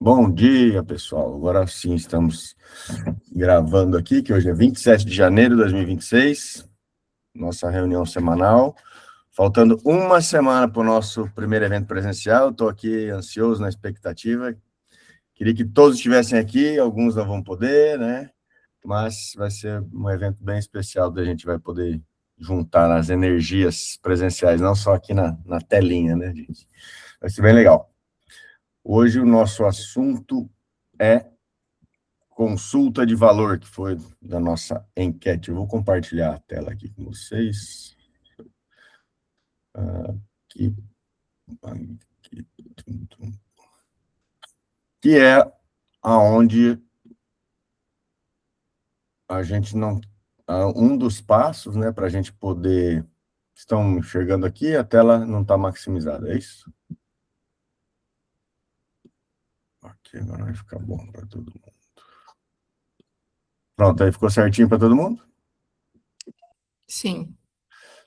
Bom dia, pessoal. Agora sim, estamos gravando aqui, que hoje é 27 de janeiro de 2026, nossa reunião semanal. Faltando uma semana para o nosso primeiro evento presencial, estou aqui ansioso na expectativa. Queria que todos estivessem aqui, alguns não vão poder, né? Mas vai ser um evento bem especial, da gente vai poder juntar as energias presenciais, não só aqui na telinha, né, gente? Vai ser bem legal. Hoje o nosso assunto é consulta de valor, que foi da nossa enquete. Eu vou compartilhar a tela aqui com vocês. Aqui, aqui, que é aonde a gente não... Um dos passos, né, para a gente poder... Estão enxergando aqui, a tela não está maximizada, é isso? Aqui agora vai ficar bom para todo mundo. Pronto, aí ficou certinho para todo mundo? Sim.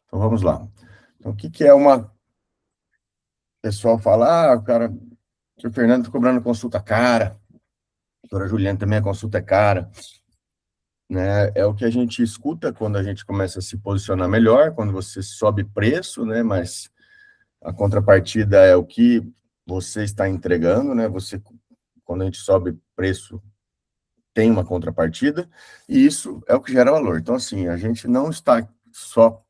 Então vamos lá. Então, o que é uma... O pessoal fala, o cara, o senhor Fernando está cobrando consulta cara, a doutora Juliana também a consulta é cara, né? É o que a gente escuta quando a gente começa a se posicionar melhor, quando você sobe preço, né? Mas a contrapartida é o que você está entregando, né? Você, quando a gente sobe preço, tem uma contrapartida, e isso é o que gera valor. Então, assim, a gente não está só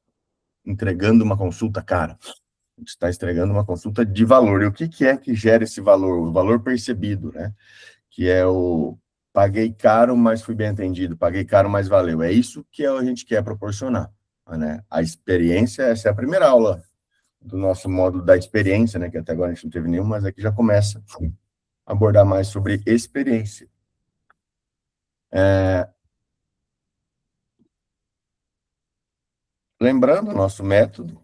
entregando uma consulta cara, a gente está entregando uma consulta de valor. E o que é que gera esse valor? O valor percebido, né? Que é o paguei caro, mas fui bem atendido, paguei caro, mas valeu. É isso que a gente quer proporcionar, né? A experiência, essa é a primeira aula do nosso módulo da experiência, né? Que até agora a gente não teve nenhum, mas aqui já começa a abordar mais sobre experiência. Lembrando, nosso método,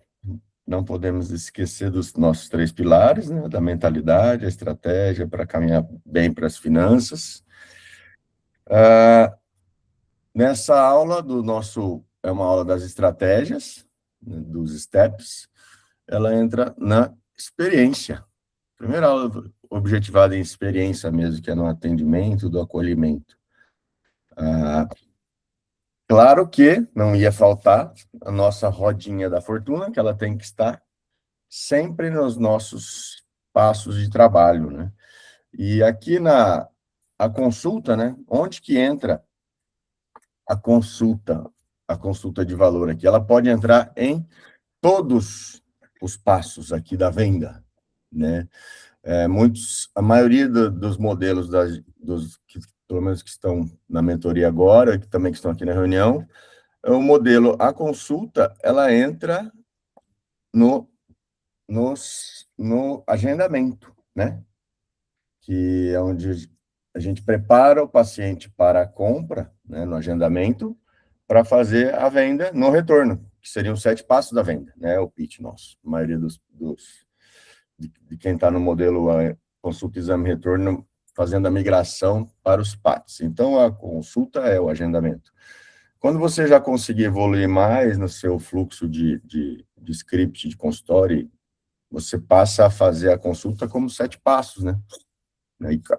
não podemos esquecer dos nossos 3 pilares, né? Da mentalidade, a estratégia para caminhar bem para as finanças. Nessa aula do nosso, é uma aula das estratégias, né, dos steps, ela entra na experiência. Primeira aula objetivada em experiência mesmo, que é no atendimento, do acolhimento. Claro que não ia faltar a nossa rodinha da fortuna, que ela tem que estar sempre nos nossos passos de trabalho, né? E aqui a consulta, né? Onde que entra a consulta de valor aqui? Ela pode entrar em todos os passos aqui da venda, né? A maioria dos modelos pelo menos que estão na mentoria agora, que também estão aqui na reunião, o modelo, a consulta, ela entra no, no agendamento, né? Que é onde a gente prepara o paciente para a compra, né, no agendamento, para fazer a venda no retorno, que seriam 7 passos da venda, né? O pitch nosso. A maioria de quem está no modelo consulta, exame, retorno, fazendo a migração para os PATs. Então, a consulta é o agendamento. Quando você já conseguir evoluir mais no seu fluxo de script, de consultório, você passa a fazer a consulta como 7 passos, né?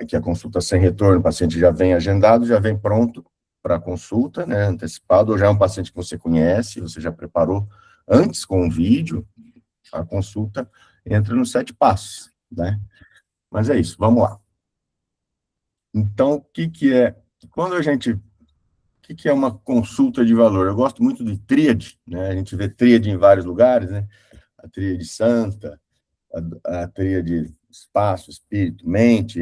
Que a consulta sem retorno, o paciente já vem agendado, já vem pronto para a consulta, né, antecipado, ou já é um paciente que você conhece, você já preparou antes com um vídeo, a consulta entra nos 7 passos, né? Mas é isso, vamos lá. Então, quando a gente, o que é uma consulta de valor? Eu gosto muito de tríade, né? A gente vê tríade em vários lugares, né? A tríade santa, a tríade espaço, espírito, mente,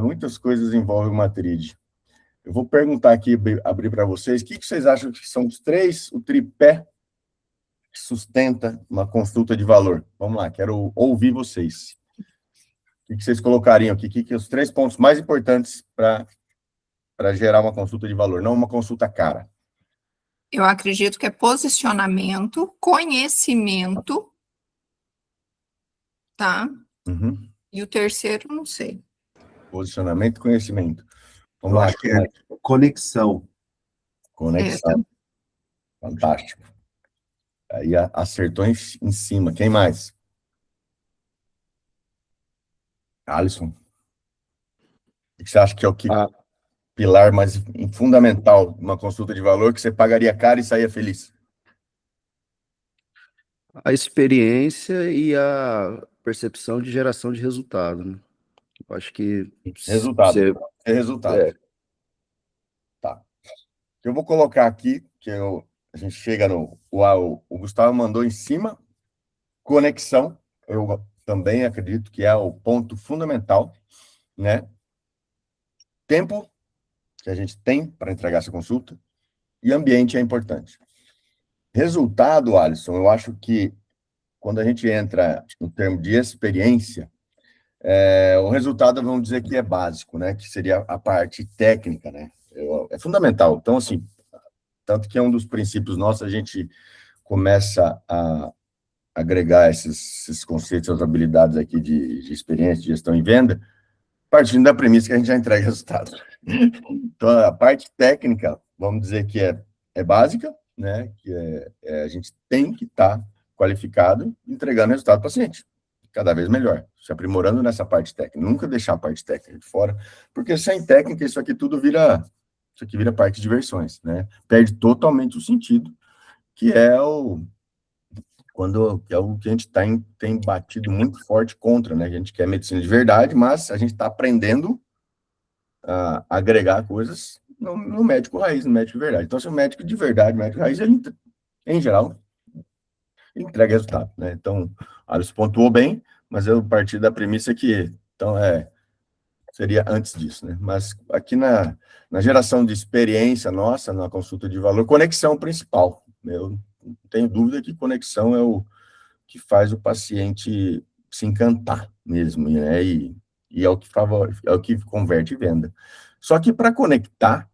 muitas coisas envolvem uma tríade. Eu vou perguntar aqui, abrir para vocês, o que vocês acham que são o tripé que sustenta uma consulta de valor? Vamos lá, quero ouvir vocês. O que vocês colocariam aqui? Que os 3 pontos mais importantes para gerar uma consulta de valor, não uma consulta cara? Eu acredito que é posicionamento, conhecimento, tá? Uhum. E o terceiro, não sei. Posicionamento e conhecimento. Vamos Eu lá, acho que é conexão. conexão. Fantástico. Aí acertou em cima. Quem mais? Alisson. que você acha que é o que A, pilar mais fundamental de uma consulta de valor que você pagaria caro e saía feliz? a experiência e a percepção de geração de resultado, né? Eu acho que Resultado. você, É resultado. é, Tá. Eu vou colocar aqui, a gente chega no... O Gustavo mandou em cima, conexão. Eu também acredito que é o ponto fundamental, né? Tempo que a gente tem para entregar essa consulta e ambiente é importante. Resultado, Alisson, eu acho que quando a gente entra no termo de experiência, o resultado, vamos dizer que é básico, né? Que seria a parte técnica, né? É fundamental. Então, assim, tanto que é um dos princípios nossos, a gente começa a agregar esses conceitos, as habilidades aqui de experiência, de gestão e venda, partindo da premissa que a gente já entrega resultado. Então, a parte técnica, vamos dizer que é básica, né? Que a gente tem que estar qualificado, entregando resultado para o paciente, cada vez melhor, se aprimorando nessa parte técnica, nunca deixar a parte técnica de fora, porque sem técnica isso aqui vira parte de diversões, né? Perde totalmente o sentido, que é o que a gente tem batido muito forte contra, né? A gente quer medicina de verdade, mas a gente está aprendendo a agregar coisas no médico raiz, no médico de verdade. Então, se o médico de verdade, médico raiz, ele, em geral, entrega resultado, né? Então, Alisson pontuou bem, mas eu parti da premissa que, então, seria antes disso, né? Mas aqui na geração de experiência nossa, na consulta de valor, conexão principal. Eu não tenho dúvida que conexão é o que faz o paciente se encantar mesmo, né? E é o que é o que converte venda. Só que para conectar,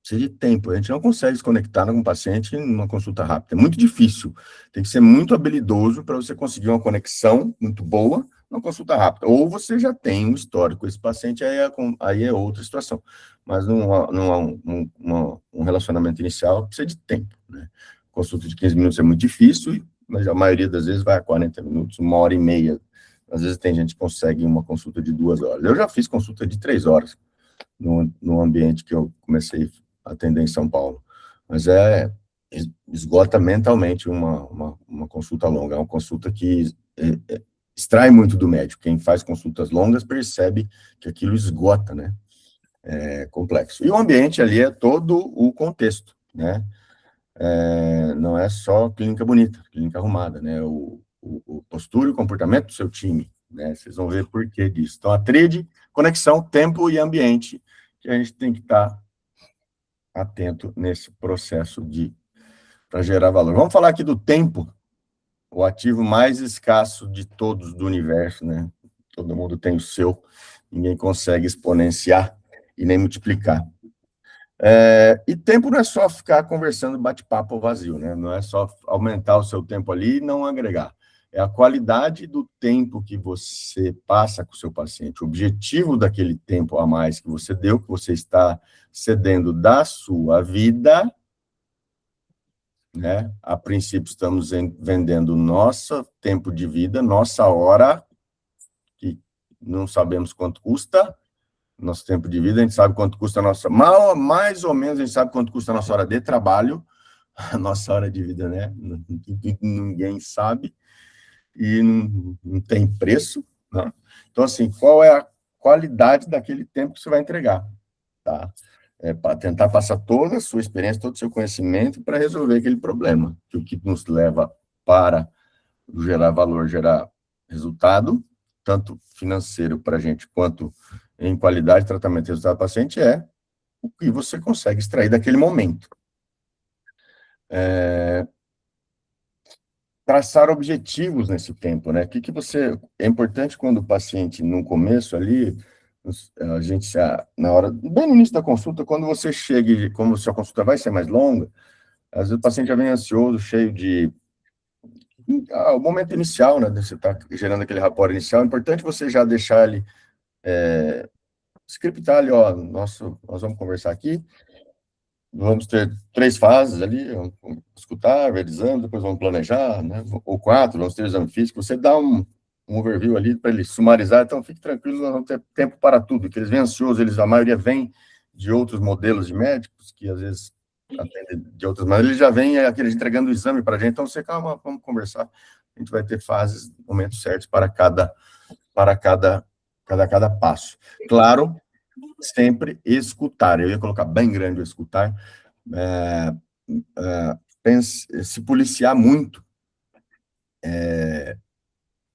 precisa de tempo. A gente não consegue se conectar com um paciente numa consulta rápida. É muito difícil. Tem que ser muito habilidoso para você conseguir uma conexão muito boa numa consulta rápida. Ou você já tem um histórico com esse paciente, aí é outra situação. Mas num relacionamento inicial, precisa de tempo, né? Consulta de 15 minutos é muito difícil, mas a maioria das vezes vai a 40 minutos, 1 hora e meia. Às vezes tem gente que consegue uma consulta de 2 horas. Eu já fiz consulta de 3 horas no ambiente que eu comecei a atender em São Paulo. Mas esgota mentalmente uma consulta longa. É uma consulta que extrai muito do médico. Quem faz consultas longas percebe que aquilo esgota, né? É complexo. E o ambiente ali é todo o contexto, né? Não é só clínica bonita, clínica arrumada, né? O postura e o comportamento do seu time, né? Vocês vão ver por que disso. Então, a tríade, conexão, tempo e ambiente, que a gente tem que estar atento nesse processo para gerar valor. Vamos falar aqui do tempo, o ativo mais escasso de todos do universo, né? Todo mundo tem o seu, ninguém consegue exponenciar e nem multiplicar. E tempo não é só ficar conversando bate-papo vazio, né? Não é só aumentar o seu tempo ali e não agregar. É a qualidade do tempo que você passa com o seu paciente, o objetivo daquele tempo a mais que você deu, que você está cedendo da sua vida, né? A princípio, estamos vendendo nosso tempo de vida, nossa hora, que não sabemos quanto custa, nosso tempo de vida, a gente sabe quanto custa a nossa... Mais ou menos, a gente sabe quanto custa a nossa hora de trabalho, a nossa hora de vida, né? Ninguém sabe, e não tem preço, né? Então, assim, qual é a qualidade daquele tempo que você vai entregar, tá? Para tentar passar toda a sua experiência, todo o seu conhecimento para resolver aquele problema, que o que nos leva para gerar valor, gerar resultado, tanto financeiro para a gente, quanto em qualidade de tratamento e resultado do paciente, é o que você consegue extrair daquele momento. Traçar objetivos nesse tempo, né? O que você... É importante quando o paciente, no começo ali, a gente, na hora, bem no início da consulta, quando você chega, como sua consulta vai ser mais longa, às vezes o paciente já vem ansioso, cheio de... o momento inicial, né? Você está gerando aquele rapport inicial, é importante você já deixar ele... scriptar ali, ó, nós vamos conversar aqui, vamos ter 3 fases ali, vamos escutar, ver exame, depois vamos planejar, né? Ou 4, vamos ter exame físico. Você dá um overview ali para ele sumarizar, então fique tranquilo, nós vamos ter tempo para tudo, que eles vêm ansiosos, a maioria vem de outros modelos de médicos, que às vezes atendem de outras maneiras, eles já vêm aqueles entregando o exame para a gente, então você calma, vamos conversar, a gente vai ter fases, momentos certos para cada passo. Claro, sempre escutar, eu ia colocar bem grande o escutar, se policiar muito.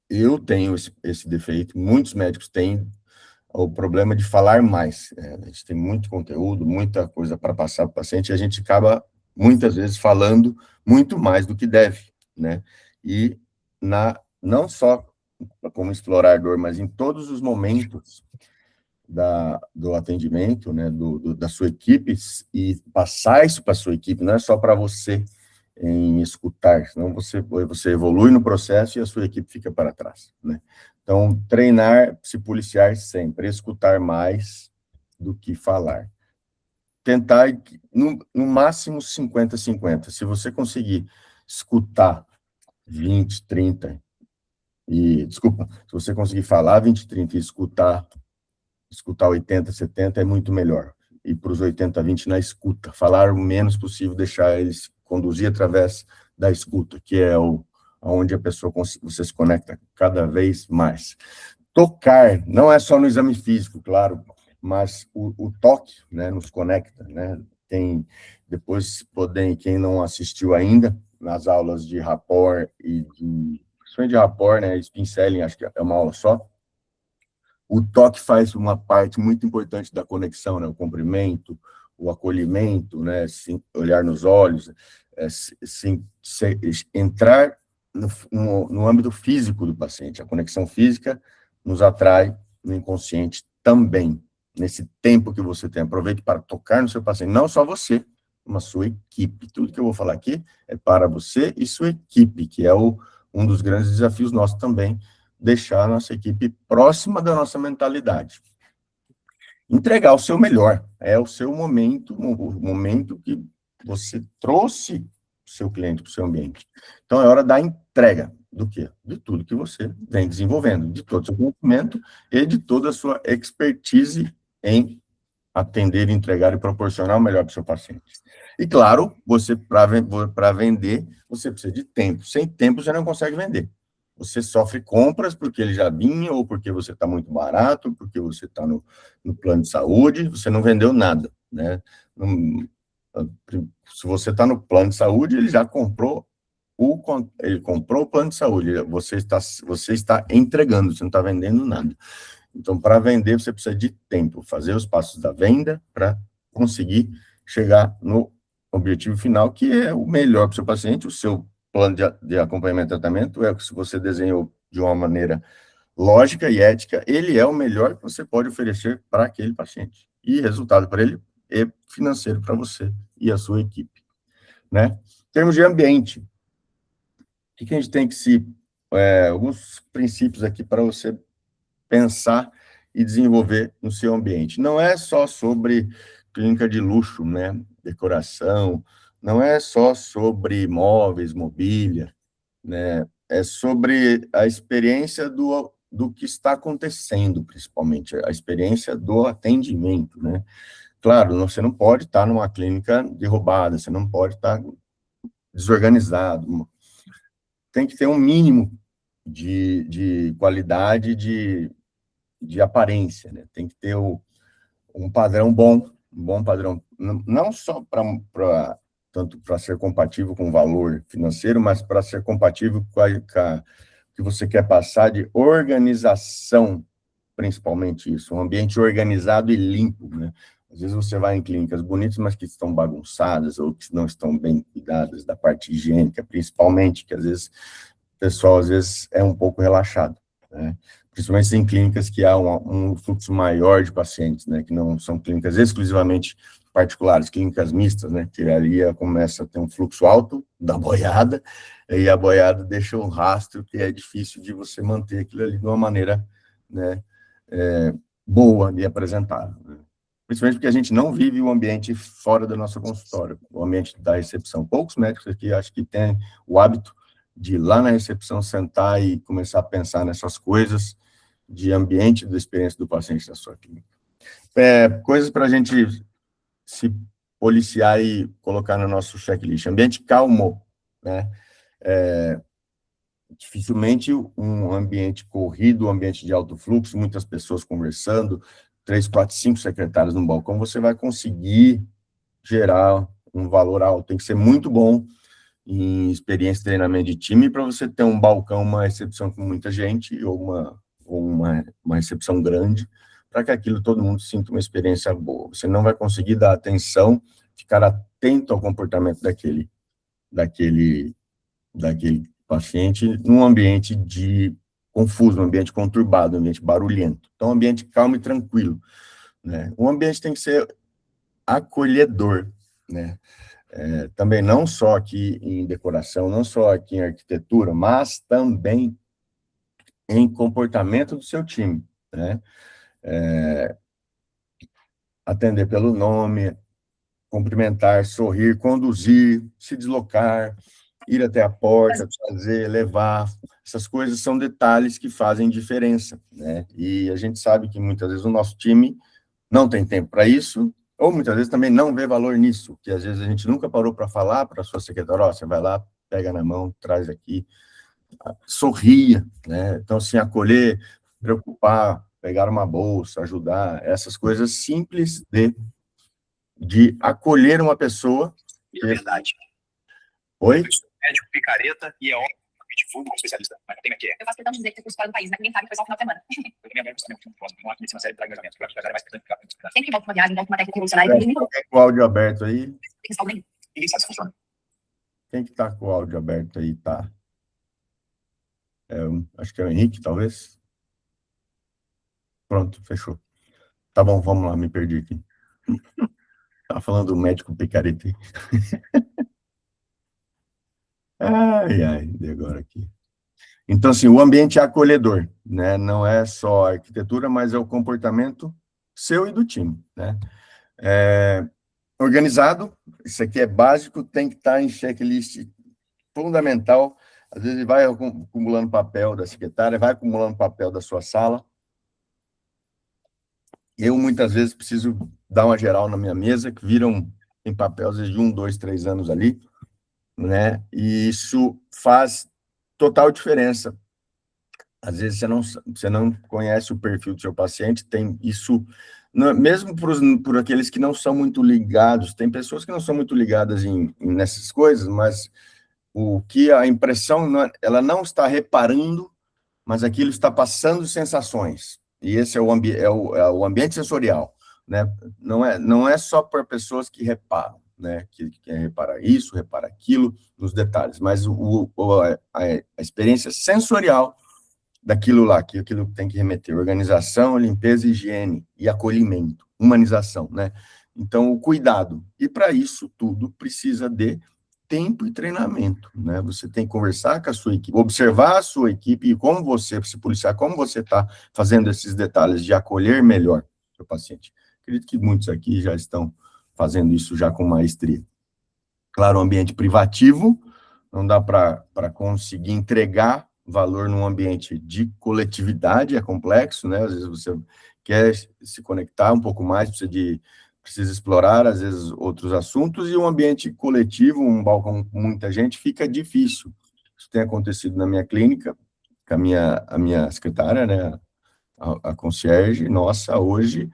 Eu tenho esse defeito, muitos médicos têm o problema de falar mais. A gente tem muito conteúdo, muita coisa para passar para o paciente, e a gente acaba, muitas vezes, falando muito mais do que deve, né? E não só como explorar dor, mas em todos os momentos do atendimento, né, da sua equipe, e passar isso para a sua equipe, não é só para você em escutar, senão você evolui no processo e a sua equipe fica para trás, né? Então, treinar, se policiar sempre, escutar mais do que falar. Tentar, no máximo, 50-50. Se você conseguir escutar 20, 30, se você conseguir falar 20, 30 e escutar 80, 70 é muito melhor. E para os 80, 20 na escuta, falar o menos possível, deixar eles conduzir através da escuta, que é onde a pessoa, você se conecta cada vez mais. Tocar, não é só no exame físico, claro, mas o toque, né, nos conecta, né? Depois, quem não assistiu ainda, nas aulas de rapport principalmente de rapport, né, spin selling, acho que é uma aula só, o toque faz uma parte muito importante da conexão, né? O cumprimento, o acolhimento, né? Olhar nos olhos, entrar no âmbito físico do paciente. A conexão física nos atrai no inconsciente também. Nesse tempo que você tem, aproveite para tocar no seu paciente, não só você, mas sua equipe. Tudo que eu vou falar aqui é para você e sua equipe, que é um dos grandes desafios nossos também, deixar a nossa equipe próxima da nossa mentalidade. Entregar o seu melhor, é o seu momento, o momento que você trouxe o seu cliente para o seu ambiente. Então, é hora da entrega do quê? De tudo que você vem desenvolvendo, de todo o seu conhecimento e de toda a sua expertise em atender, entregar e proporcionar o melhor para o seu paciente. E, claro, para vender, você precisa de tempo. Sem tempo, você não consegue vender. Você sofre compras porque ele já vinha, ou porque você está muito barato, porque você está no plano de saúde, você não vendeu nada, né? Se você está no plano de saúde, ele já comprou o plano de saúde, você está entregando, você não está vendendo nada. Então, para vender, você precisa de tempo, fazer os passos da venda para conseguir chegar no objetivo final, que é o melhor para o seu paciente. O seu plano de acompanhamento e tratamento é o que, se você desenhou de uma maneira lógica e ética, ele é o melhor que você pode oferecer para aquele paciente. E resultado para ele é financeiro para você e a sua equipe, né? Em termos de ambiente, o que a gente tem que alguns princípios aqui para você pensar e desenvolver no seu ambiente. Não é só sobre clínica de luxo, né? Decoração, não é só sobre móveis, mobília, né? É sobre a experiência do que está acontecendo, principalmente, a experiência do atendimento, né? Claro, você não pode estar numa clínica derrubada, você não pode estar desorganizado, tem que ter um mínimo de qualidade de aparência, né? Tem que ter um padrão bom, um bom padrão, não só tanto para ser compatível com o valor financeiro, mas para ser compatível com o que você quer passar de organização, principalmente isso, um ambiente organizado e limpo, né? Às vezes você vai em clínicas bonitas, mas que estão bagunçadas ou que não estão bem cuidadas da parte higiênica, principalmente, que às vezes o pessoal é um pouco relaxado, né? Principalmente em clínicas que há um fluxo maior de pacientes, né, que não são clínicas exclusivamente particulares, clínicas mistas, né, que ali começa a ter um fluxo alto da boiada, e a boiada deixa um rastro que é difícil de você manter aquilo ali de uma maneira, né, boa e apresentável, né? Principalmente porque a gente não vive o ambiente fora do nosso consultório, o ambiente da recepção. Poucos médicos aqui acho que têm o hábito de ir lá na recepção, sentar e começar a pensar nessas coisas de ambiente e da experiência do paciente da sua clínica. Coisas para a gente se policiar e colocar no nosso checklist. Ambiente calmo, né? Dificilmente um ambiente corrido, um ambiente de alto fluxo, muitas pessoas conversando, 3, 4, 5 secretários no balcão, você vai conseguir gerar um valor alto. Tem que ser muito bom em experiência de treinamento de time para você ter um balcão, uma recepção com muita gente ou uma recepção grande, para que aquilo todo mundo sinta uma experiência boa. Você não vai conseguir dar atenção, ficar atento ao comportamento daquele paciente num ambiente confuso, um ambiente conturbado, um ambiente barulhento. Então, um ambiente calmo e tranquilo, né? Um ambiente tem que ser acolhedor, né? Também não só aqui em decoração, não só aqui em arquitetura, mas também em comportamento do seu time, né? Atender pelo nome, cumprimentar, sorrir, conduzir, se deslocar, ir até a porta, trazer, levar. Essas coisas são detalhes que fazem diferença, né? E a gente sabe que muitas vezes o nosso time não tem tempo para isso, ou muitas vezes também não vê valor nisso, que às vezes a gente nunca parou para falar para a sua secretária, ó, você vai lá, pega na mão, traz aqui, sorria, né? Então, assim, acolher, preocupar, pegar uma bolsa, ajudar, essas coisas simples de acolher uma pessoa. É verdade. Oi? Médico, picareta e é óbvio que divulga como especialista. Mas não tem aqui. Eu faço questão de dizer que eu curso fora do país, né? Ninguém sabe que foi só no final de semana. Eu também gosto também do próximo. Não há que uma série de planejamento. Eu acho que a área mais importante. Sempre que volto pra uma viagem, volto com uma técnica revolucionária, ninguém me Tem o áudio aberto aí? tem salvo nenhum. Ninguém sabe se funciona. Quem que tá com o áudio aberto aí, tá? Acho que é o Henrique, talvez? Pronto, fechou. Tá bom, vamos lá, me perdi aqui. Tava falando do médico picareta aí. Ai, e agora aqui? Então, assim, o ambiente é acolhedor, né? Não é só a arquitetura, mas é o comportamento seu e do time, né? Organizado, isso aqui é básico, tem que estar em checklist fundamental. Às vezes vai acumulando papel da secretária, vai acumulando papel da sua sala. Eu, muitas vezes, preciso dar uma geral na minha mesa, que viram em papel, às vezes, de 1, 2, 3 anos ali, né? E isso faz total diferença. Às vezes, você não conhece o perfil do seu paciente, tem isso... Mesmo por aqueles que não são muito ligados, tem pessoas que não são muito ligadas nessas coisas, mas o que a impressão, ela não está reparando, mas aquilo está passando sensações. E esse é o ambiente sensorial, né? Não é só para pessoas que reparam, né? Que querem reparar isso, reparar aquilo, nos detalhes, mas a experiência sensorial daquilo lá, que aquilo tem que remeter, organização, limpeza, higiene e acolhimento, humanização, né? Então, o cuidado. E para isso tudo precisa de tempo e treinamento, né? Você tem que conversar com a sua equipe, observar a sua equipe e como você, se policiar, como você está fazendo esses detalhes de acolher melhor o seu paciente. Acredito que muitos aqui já estão fazendo isso já com maestria. Claro, o ambiente privativo, não dá para conseguir entregar valor num ambiente de coletividade, é complexo, né? Às vezes você quer se conectar um pouco mais, precisa explorar, às vezes, outros assuntos, e um ambiente coletivo, um balcão com muita gente, fica difícil. Isso tem acontecido na minha clínica, com a minha secretária, né, a concierge, nossa, hoje,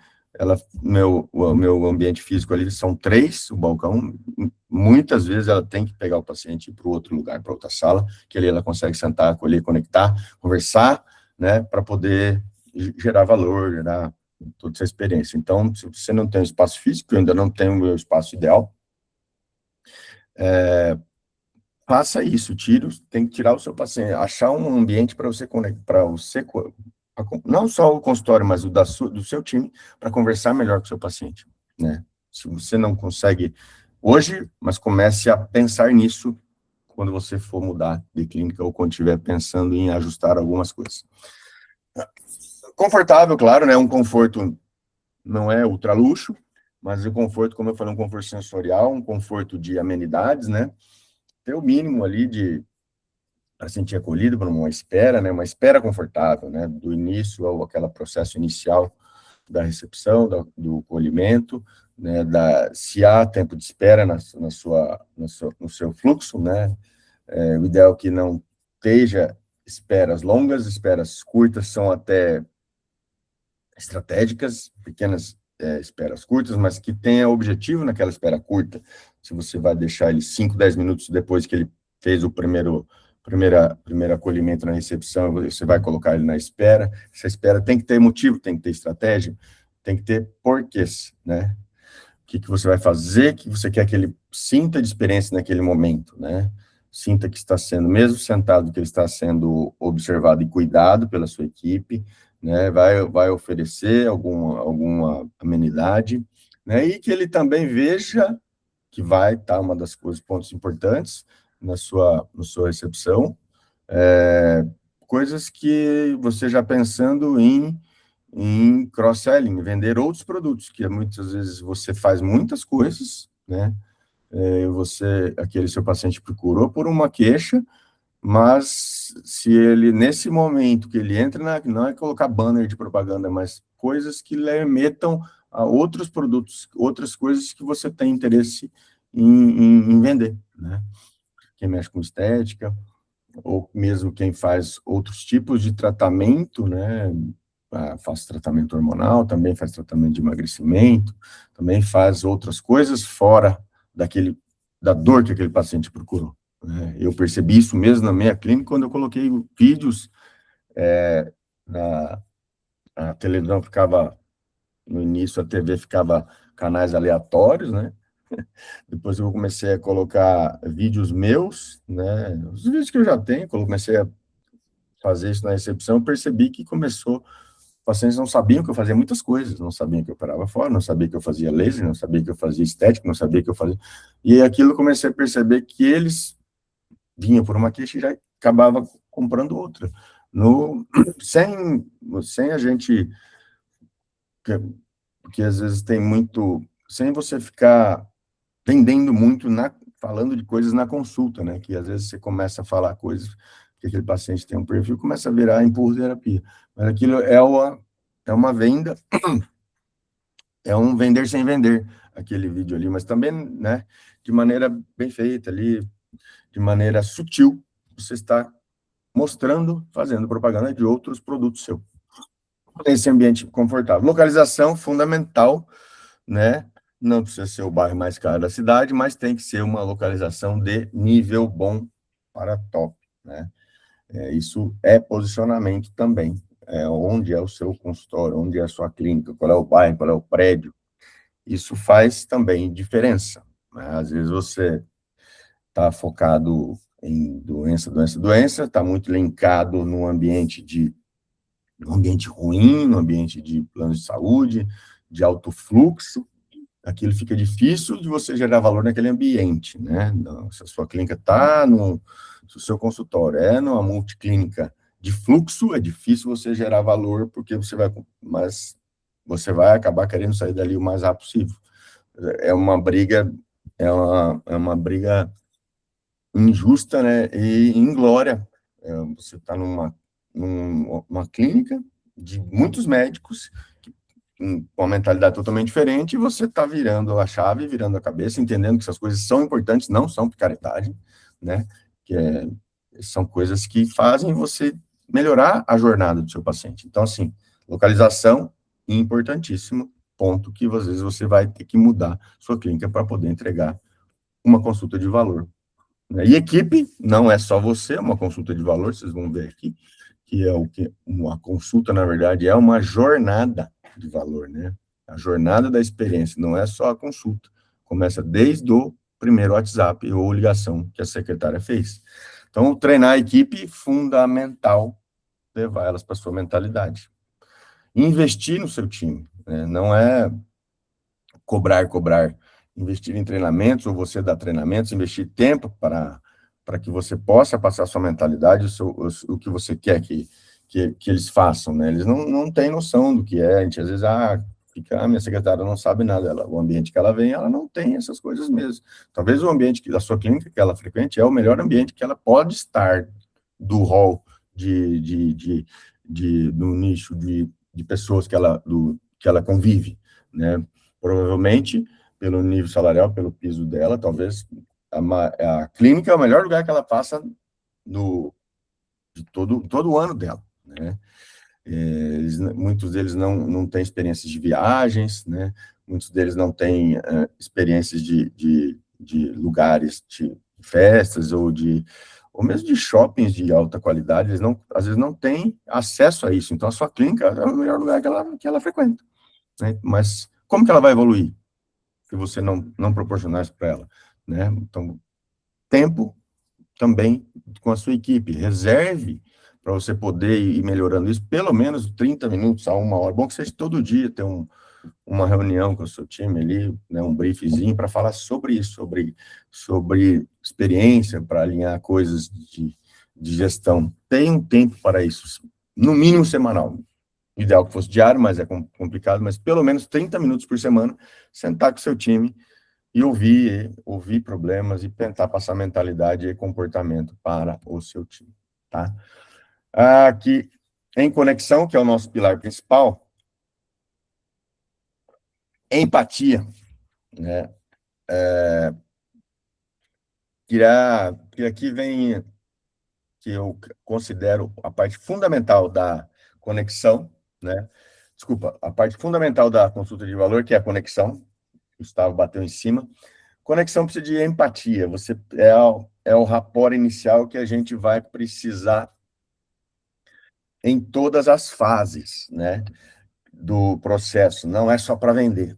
o meu ambiente físico ali são 3, o balcão, muitas vezes ela tem que pegar o paciente para o outro lugar, para outra sala, que ali ela consegue sentar, acolher, conectar, conversar, né, para poder gerar valor, gerar toda essa experiência. Então, se você não tem um espaço físico, eu ainda não tenho o meu espaço ideal, faça isso, tem que tirar o seu paciente, achar um ambiente para você conectar, não só o consultório, mas do seu time, para conversar melhor com o seu paciente, né? Se você não consegue hoje, mas comece a pensar nisso quando você for mudar de clínica ou quando estiver pensando em ajustar algumas coisas. Confortável, claro, né? Um conforto não é ultra luxo, mas o conforto, como eu falei, um conforto sensorial, um conforto de amenidades, né? Ter o mínimo ali para sentir acolhido por uma espera, né, uma espera confortável, né, do início ao aquele processo inicial da recepção, do colhimento, né, se há tempo de espera no seu fluxo, né, o ideal é que não esteja esperas longas, esperas curtas são até estratégicas, pequenas esperas curtas, mas que tenha objetivo naquela espera curta. Se você vai deixar ele 5, 10 minutos depois que ele fez o primeiro acolhimento na recepção, você vai colocar ele na espera. Essa espera tem que ter motivo, tem que ter estratégia, tem que ter porquês, né? O que você vai fazer, que você quer que ele sinta de experiência naquele momento, né? Sinta que está sendo, mesmo sentado, que ele está sendo observado e cuidado pela sua equipe, né? Vai oferecer alguma amenidade, né? E que ele também veja que vai estar uma das coisas, pontos importantes na sua recepção, coisas que você já pensando em cross-selling, vender outros produtos, que muitas vezes você faz muitas coisas, né? Aquele seu paciente procurou por uma queixa, mas se ele, nesse momento que ele entra, não é colocar banner de propaganda, mas coisas que lhe remetam a outros produtos, outras coisas que você tem interesse em vender, né? Quem mexe com estética, ou mesmo quem faz outros tipos de tratamento, né? Faz tratamento hormonal, também faz tratamento de emagrecimento, também faz outras coisas fora da dor que aquele paciente procurou. Né? Eu percebi isso mesmo na minha clínica, quando eu coloquei vídeos, a televisão ficava, no início a TV ficava canais aleatórios, né? Depois eu comecei a colocar vídeos meus, né? Os vídeos que eu já tenho, comecei a fazer isso na recepção, percebi que começou. Os pacientes não sabiam que eu fazia muitas coisas, não sabiam que eu operava fora, não sabiam que eu fazia laser, não sabiam que eu fazia estética, não sabiam que eu fazia... E aquilo eu comecei a perceber que eles vinham por uma queixa e já acabava comprando outra. Sem a gente... Porque às vezes tem muito... Sem você ficar vendendo muito, falando de coisas na consulta, né? Que às vezes você começa a falar coisas que aquele paciente tem um perfil, começa a virar empurro-terapia. Mas aquilo é uma venda, é um vender sem vender, aquele vídeo ali, mas também, né, de maneira bem feita ali, de maneira sutil, você está mostrando, fazendo propaganda de outros produtos seus. Nesse ambiente confortável. Localização fundamental, né? Não precisa ser o bairro mais caro da cidade, mas tem que ser uma localização de nível bom para top, né? Isso é posicionamento também. Onde é o seu consultório, onde é a sua clínica, qual é o bairro, qual é o prédio. Isso faz também diferença, né? Às vezes você está focado em doença, está muito linkado no ambiente ruim, no ambiente de plano de saúde, de alto fluxo, aquilo fica difícil de você gerar valor naquele ambiente, né? Se a sua clínica está se o seu consultório numa multiclínica de fluxo, é difícil você gerar valor, porque mas você vai acabar querendo sair dali o mais rápido possível. É uma briga injusta, né? E inglória. Você está numa clínica de muitos médicos, com uma mentalidade totalmente diferente, e você está virando a chave, virando a cabeça, entendendo que essas coisas são importantes, não são picaretagem, né? São coisas que fazem você melhorar a jornada do seu paciente. Então, assim, localização, importantíssimo, ponto que às vezes você vai ter que mudar sua clínica para poder entregar uma consulta de valor. Né? E equipe, não é só você, é uma consulta de valor, vocês vão ver aqui, que uma consulta, na verdade, é uma jornada de valor, né? A jornada da experiência, não é só a consulta. Começa desde o primeiro WhatsApp ou ligação que a secretária fez. Então, treinar a equipe, fundamental, levar elas para a sua mentalidade. Investir no seu time, né? Não é cobrar. Investir em treinamentos, ou você dar treinamentos, investir tempo para que você possa passar a sua mentalidade, o que você quer que eles façam, né? Eles não têm noção do que é. A gente, às vezes, minha secretária não sabe nada, o ambiente que ela vem, ela não tem essas coisas mesmo. Talvez o ambiente da sua clínica que ela frequente é o melhor ambiente que ela pode estar do rol do nicho de pessoas que ela convive, né? Provavelmente, pelo nível salarial, pelo piso dela, talvez a clínica é o melhor lugar que ela passa de todo o ano dela, né? Muitos deles não têm experiências de viagens, né? Muitos deles não têm experiências de lugares de festas ou mesmo de shoppings de alta qualidade, eles às vezes não têm acesso a isso. Então, a sua clínica é o melhor lugar que ela frequenta, né? Mas como que ela vai evoluir se você não proporcionar isso para ela, né? Então, tempo também com a sua equipe. Reserve para você poder ir melhorando isso, pelo menos 30 minutos a 1 hora. Bom que seja todo dia ter uma reunião com o seu time ali, né, um briefzinho para falar sobre isso, sobre experiência, para alinhar coisas de gestão. Tem um tempo para isso, no mínimo semanal. Ideal que fosse diário, mas é complicado, mas pelo menos 30 minutos por semana, sentar com o seu time e ouvir problemas e tentar passar mentalidade e comportamento para o seu time, tá? Aqui, em conexão, que é o nosso pilar principal, empatia, né? Que aqui vem, que eu considero a parte fundamental da conexão, né? Desculpa, a parte fundamental da consulta de valor, que é a conexão. O Gustavo bateu em cima. Conexão precisa de empatia. Você é o rapport inicial que a gente vai precisar em todas as fases, né, do processo. Não é só para vender.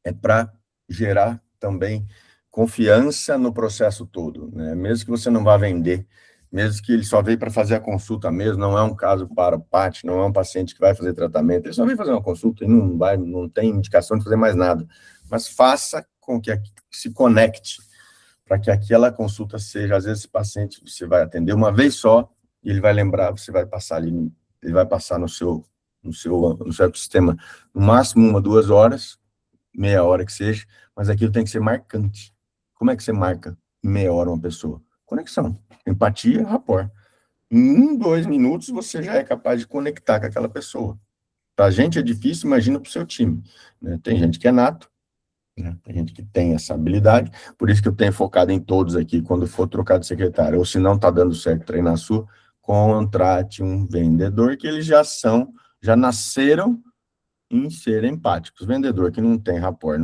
É para gerar também confiança no processo todo, né? Mesmo que você não vá vender, mesmo que ele só veio para fazer a consulta mesmo, não é um caso para o PAT, não é um paciente que vai fazer tratamento, ele só vem fazer uma consulta e não tem indicação de fazer mais nada. Mas faça com que se conecte, para que aquela consulta seja, às vezes, esse paciente você vai atender uma vez só, e ele vai lembrar, você vai passar ali, ele vai passar no seu ecossistema, no máximo 1, 2 horas, meia hora que seja, mas aquilo tem que ser marcante. Como é que você marca em meia hora uma pessoa? Conexão, empatia, rapport. Em 1, 2 minutos, você já é capaz de conectar com aquela pessoa. Para a gente é difícil, imagina para o seu time, né? Tem gente que é nato, né? Tem gente que tem essa habilidade, por isso que eu tenho focado em todos aqui, quando for trocar de secretário, ou se não está dando certo treinar a sua, contrate um vendedor, que eles já nasceram em ser empáticos. Vendedor que não tem rapport,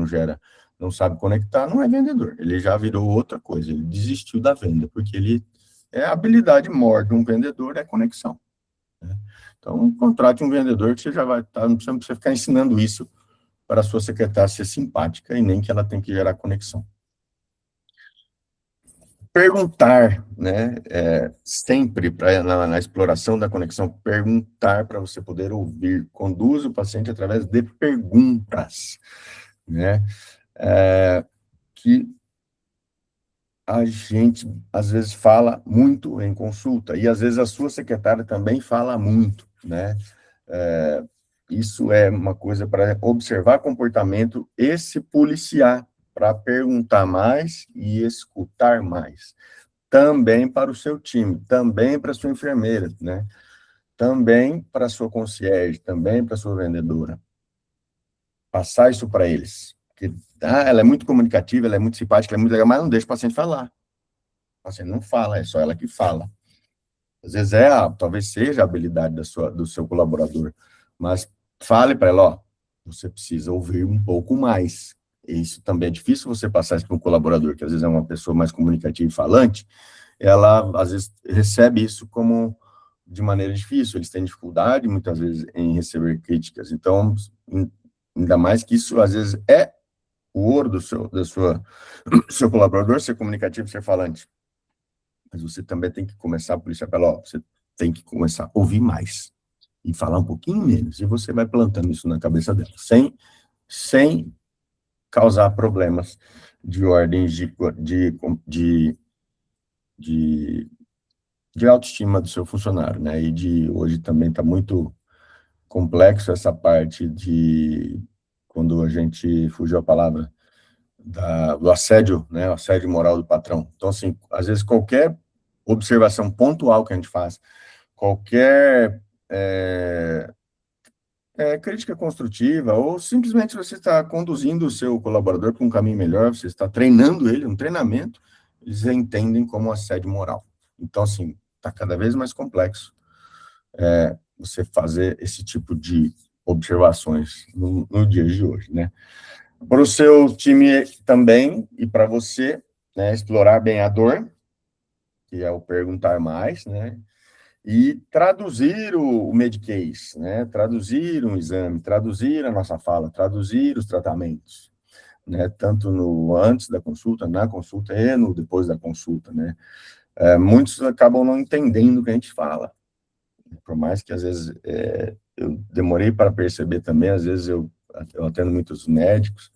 não sabe conectar, não é vendedor, ele já virou outra coisa, ele desistiu da venda, porque a habilidade maior de um vendedor é conexão, né? Então, contrate um vendedor que você já vai estar, não precisa ficar ensinando isso para a sua secretária ser simpática e nem que ela tem que gerar conexão. Perguntar, né, sempre na exploração da conexão, perguntar para você poder ouvir, conduz o paciente através de perguntas, né, que a gente, às vezes, fala muito em consulta, e às vezes a sua secretária também fala muito, né, isso é uma coisa para observar comportamento e se policiar, para perguntar mais e escutar mais. Também para o seu time, também para a sua enfermeira, né? Também para a sua concierge, também para a sua vendedora. Passar isso para eles. Porque, ela é muito comunicativa, ela é muito simpática, ela é muito legal, mas não deixa o paciente falar. O paciente não fala, é só ela que fala. Às vezes talvez seja a habilidade do seu colaborador, mas fale para ela, ó, você precisa ouvir um pouco mais. Isso também é difícil você passar isso para um colaborador, que às vezes é uma pessoa mais comunicativa e falante, ela às vezes recebe isso como de maneira difícil, eles têm dificuldade muitas vezes em receber críticas, então, ainda mais que isso às vezes é o ouro do seu colaborador, ser comunicativo, ser falante. Mas você também tem que começar a policiar pela, ó, você tem que começar a ouvir mais e falar um pouquinho menos, e você vai plantando isso na cabeça dela, sem causar problemas de ordem de autoestima do seu funcionário, né? E hoje também está muito complexo essa parte quando a gente fugiu a palavra, do assédio, né? O assédio moral do patrão. Então, assim, às vezes qualquer observação pontual que a gente faz, qualquer crítica construtiva, ou simplesmente você está conduzindo o seu colaborador para um caminho melhor, você está treinando ele, um treinamento, eles entendem como assédio moral. Então, assim, está cada vez mais complexo você fazer esse tipo de observações no dia de hoje, né? Para o seu time também, e para você, né, explorar bem a dor, que é o perguntar mais, né? E traduzir o Medicase, né? Traduzir um exame, traduzir a nossa fala, traduzir os tratamentos, né? Tanto no antes da consulta, na consulta e no depois da consulta, né? Muitos acabam não entendendo o que a gente fala, por mais que às vezes eu demorei para perceber também, às vezes eu atendo muitos médicos,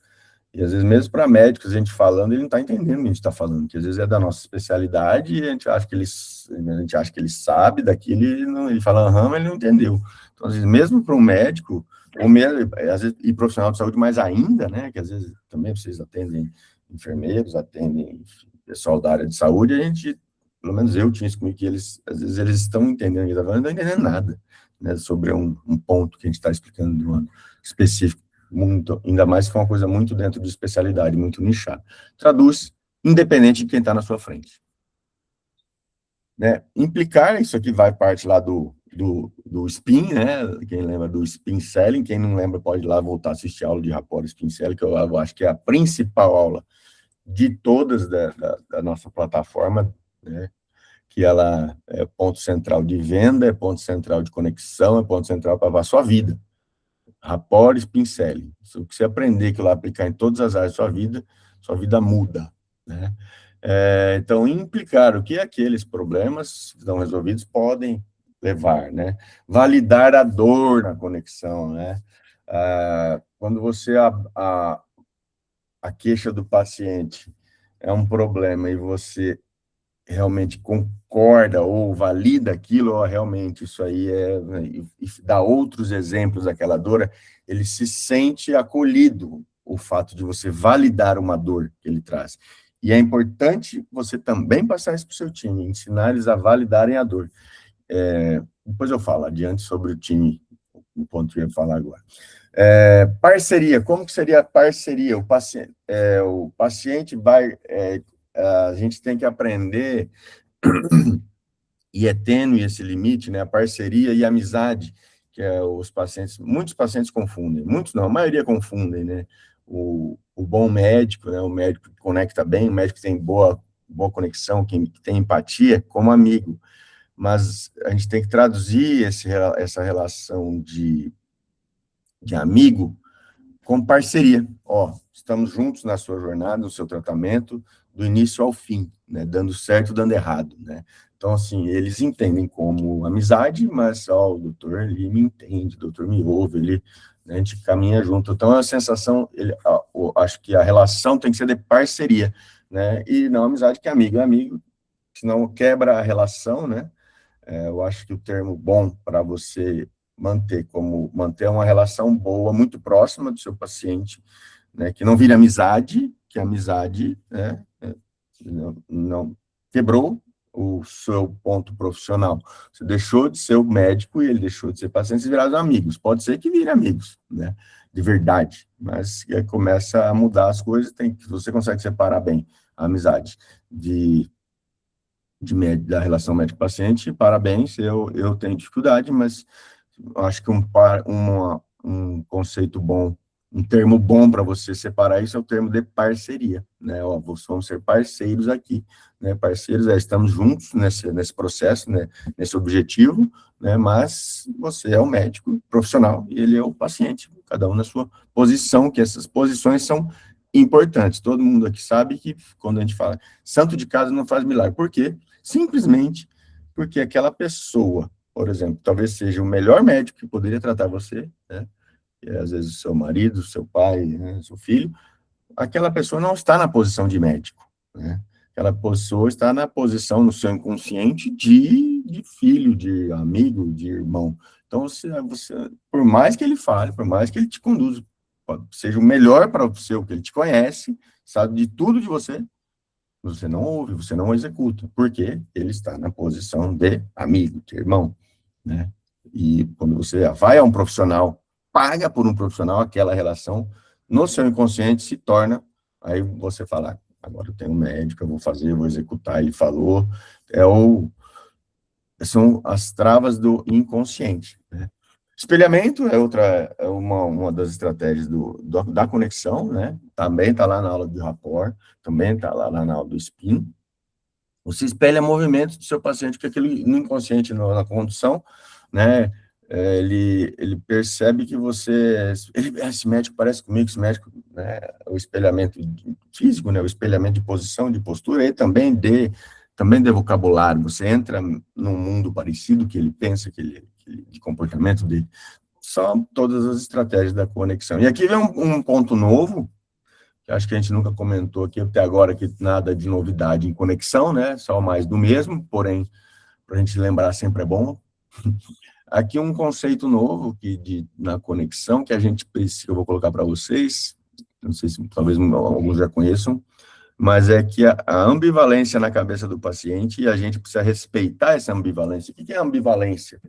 e às vezes mesmo para médicos, a gente falando, ele não está entendendo o que a gente está falando, que às vezes é da nossa especialidade, e a gente acha que ele sabe daquilo, ele fala, aham, mas ele não entendeu. Então, às vezes, mesmo para um médico, ou mesmo, às vezes, e profissional de saúde mais ainda, né, que às vezes também vocês atendem enfermeiros, atendem pessoal da área de saúde, a gente, pelo menos eu tinha isso comigo, que eles, às vezes, eles estão entendendo o que está falando, não estão entendendo nada, né, sobre um ponto que a gente está explicando de um ano específico. Muito, ainda mais que é uma coisa muito dentro de especialidade, muito nichada. Traduz, independente de quem está na sua frente. Né? Implicar, isso aqui vai parte lá do SPIN, né? Quem lembra do SPIN Selling, quem não lembra pode ir lá voltar a assistir a aula de rapport SPIN Selling, que eu acho que é a principal aula de todas da nossa plataforma, né? Que ela é ponto central de venda, é ponto central de conexão, é ponto central para a sua vida. Rapport, Spincelli. Se você aprender aquilo lá, aplicar em todas as áreas da sua vida muda, né? Então, implicar o que aqueles problemas não resolvidos podem levar, né? Validar a dor na conexão, né? Quando você, a queixa do paciente é um problema e você realmente concorda ou valida aquilo, ou realmente isso aí e dá outros exemplos daquela dor, ele se sente acolhido, o fato de você validar uma dor que ele traz. E é importante você também passar isso para o seu time, ensinar eles a validarem a dor. Depois eu falo adiante sobre o time, o ponto que eu ia falar agora. Parceria, como que seria a parceria? O paciente vai... a gente tem que aprender, e é tênue esse limite, né, a parceria e a amizade, que muitos pacientes confundem, muitos não, a maioria confundem, né, o bom médico, né, o médico que conecta bem, o médico que tem boa conexão, que tem empatia, como amigo, mas a gente tem que traduzir essa relação de amigo com parceria. Estamos juntos na sua jornada, no seu tratamento, do início ao fim, né, dando certo, dando errado, né. Então, assim, eles entendem como amizade, mas, o doutor, ele me entende, o doutor me ouve, né, a gente caminha junto. Então, a sensação, acho que a relação tem que ser de parceria, né, e não amizade, que amigo é amigo, senão quebra a relação, né. Eu acho que o termo bom para você manter uma relação boa, muito próxima do seu paciente, né, que não vire amizade, que a amizade, né, não quebrou o seu ponto profissional. Você deixou de ser o médico e ele deixou de ser paciente, e viraram amigos. Pode ser que virem amigos, né, de verdade, mas começa a mudar as coisas, você consegue separar bem a amizade da relação médico-paciente. Parabéns, eu tenho dificuldade, mas acho que um conceito bom, um termo bom para você separar isso é o termo de parceria, né? Vamos ser parceiros aqui, né? Parceiros, estamos juntos nesse processo, né? Nesse objetivo, né? Mas você é o médico profissional e ele é o paciente, cada um na sua posição, que essas posições são importantes. Todo mundo aqui sabe que quando a gente fala santo de casa não faz milagre. Por quê? Simplesmente porque aquela pessoa, por exemplo, talvez seja o melhor médico que poderia tratar você, né? E às vezes o seu marido, seu pai, né, seu filho, aquela pessoa não está na posição de médico, né? Aquela pessoa está na posição, no seu inconsciente, de filho, de amigo, de irmão. Então, você, por mais que ele fale, por mais que ele te conduza, seja o melhor para o seu, que ele te conhece, sabe de tudo de você, Você não ouve, você não executa, porque ele está na posição de amigo, de irmão, né? E quando você vai a um profissional, paga por um profissional, aquela relação no seu inconsciente se torna, aí você fala, agora eu tenho um médico, eu vou fazer, eu vou executar, ele falou, são as travas do inconsciente, né? Espelhamento é uma das estratégias da conexão, né? Também está lá na aula do rapport, também está lá na aula do spin. Você espelha movimentos do seu paciente, que aquele no inconsciente, na condução, né? Ele percebe que esse médico parece comigo, esse médico, né? O espelhamento físico, né? O espelhamento de posição, de postura, e também de vocabulário. Você entra num mundo parecido que ele pensa, de comportamento dele. São todas as estratégias da conexão. E aqui vem um ponto novo, que acho que a gente nunca comentou aqui até agora, que nada de novidade em conexão, né? Só mais do mesmo, porém, para a gente lembrar sempre é bom. Aqui um conceito novo na conexão, que eu vou colocar para vocês, não sei se talvez alguns já conheçam, mas é que a ambivalência na cabeça do paciente, e a gente precisa respeitar essa ambivalência. O que é ambivalência?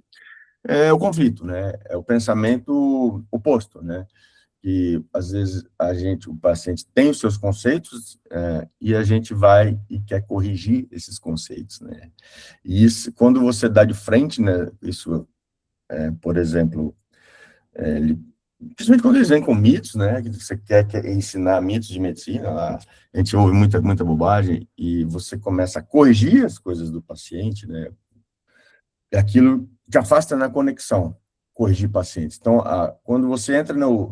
É o conflito, né? É o pensamento oposto, né? Que às vezes o paciente tem os seus conceitos e a gente vai e quer corrigir esses conceitos, né? E isso, quando você dá de frente, né? Isso, por exemplo, principalmente quando eles vêm com mitos, né? Que você quer ensinar mitos de medicina, a gente ouve muita bobagem e você começa a corrigir as coisas do paciente, né? E aquilo te afasta na conexão, corrigir pacientes. Então, quando você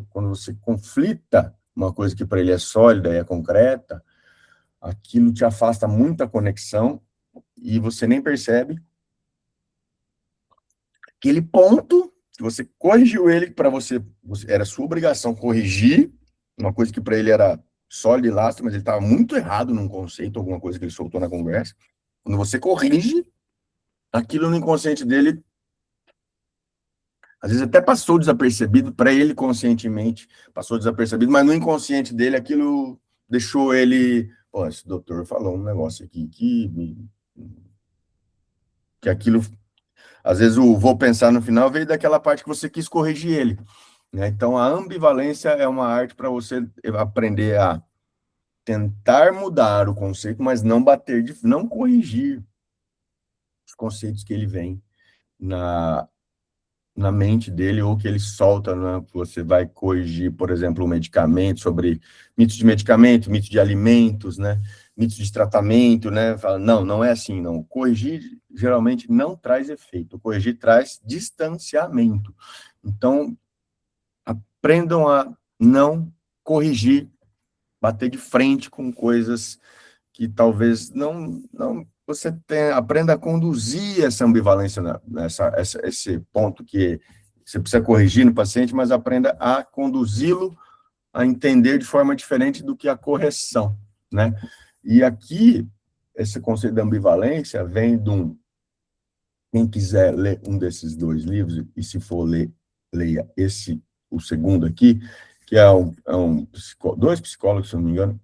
quando você conflita uma coisa que para ele é sólida e é concreta, aquilo te afasta muito a conexão e você nem percebe aquele ponto que você corrigiu ele, para você era sua obrigação corrigir uma coisa que para ele era sólida e lastro, mas ele estava muito errado num conceito, alguma coisa que ele soltou na conversa. Quando você corrige, aquilo no inconsciente dele às vezes até passou desapercebido, para ele conscientemente passou desapercebido, mas no inconsciente dele aquilo deixou ele, pô, esse doutor falou um negócio aqui que aquilo, às vezes o vou pensar no final veio daquela parte que você quis corrigir ele, né? Então a ambivalência é uma arte para você aprender a tentar mudar o conceito, mas não não corrigir os conceitos que ele vem na mente dele, ou que ele solta, né? Você vai corrigir, por exemplo, um medicamento, sobre mitos de medicamento, mitos de alimentos, né? Mitos de tratamento, né? Fala, não é assim, não. Corrigir, geralmente, não traz efeito. Corrigir traz distanciamento. Então, aprendam a não corrigir, bater de frente com coisas que talvez não você aprenda a conduzir essa ambivalência, esse ponto que você precisa corrigir no paciente, mas aprenda a conduzi-lo a entender de forma diferente do que a correção, né? E aqui, esse conceito da ambivalência vem quem quiser ler um desses dois livros, e se for ler, leia o segundo aqui, que dois psicólogos, se não me engano,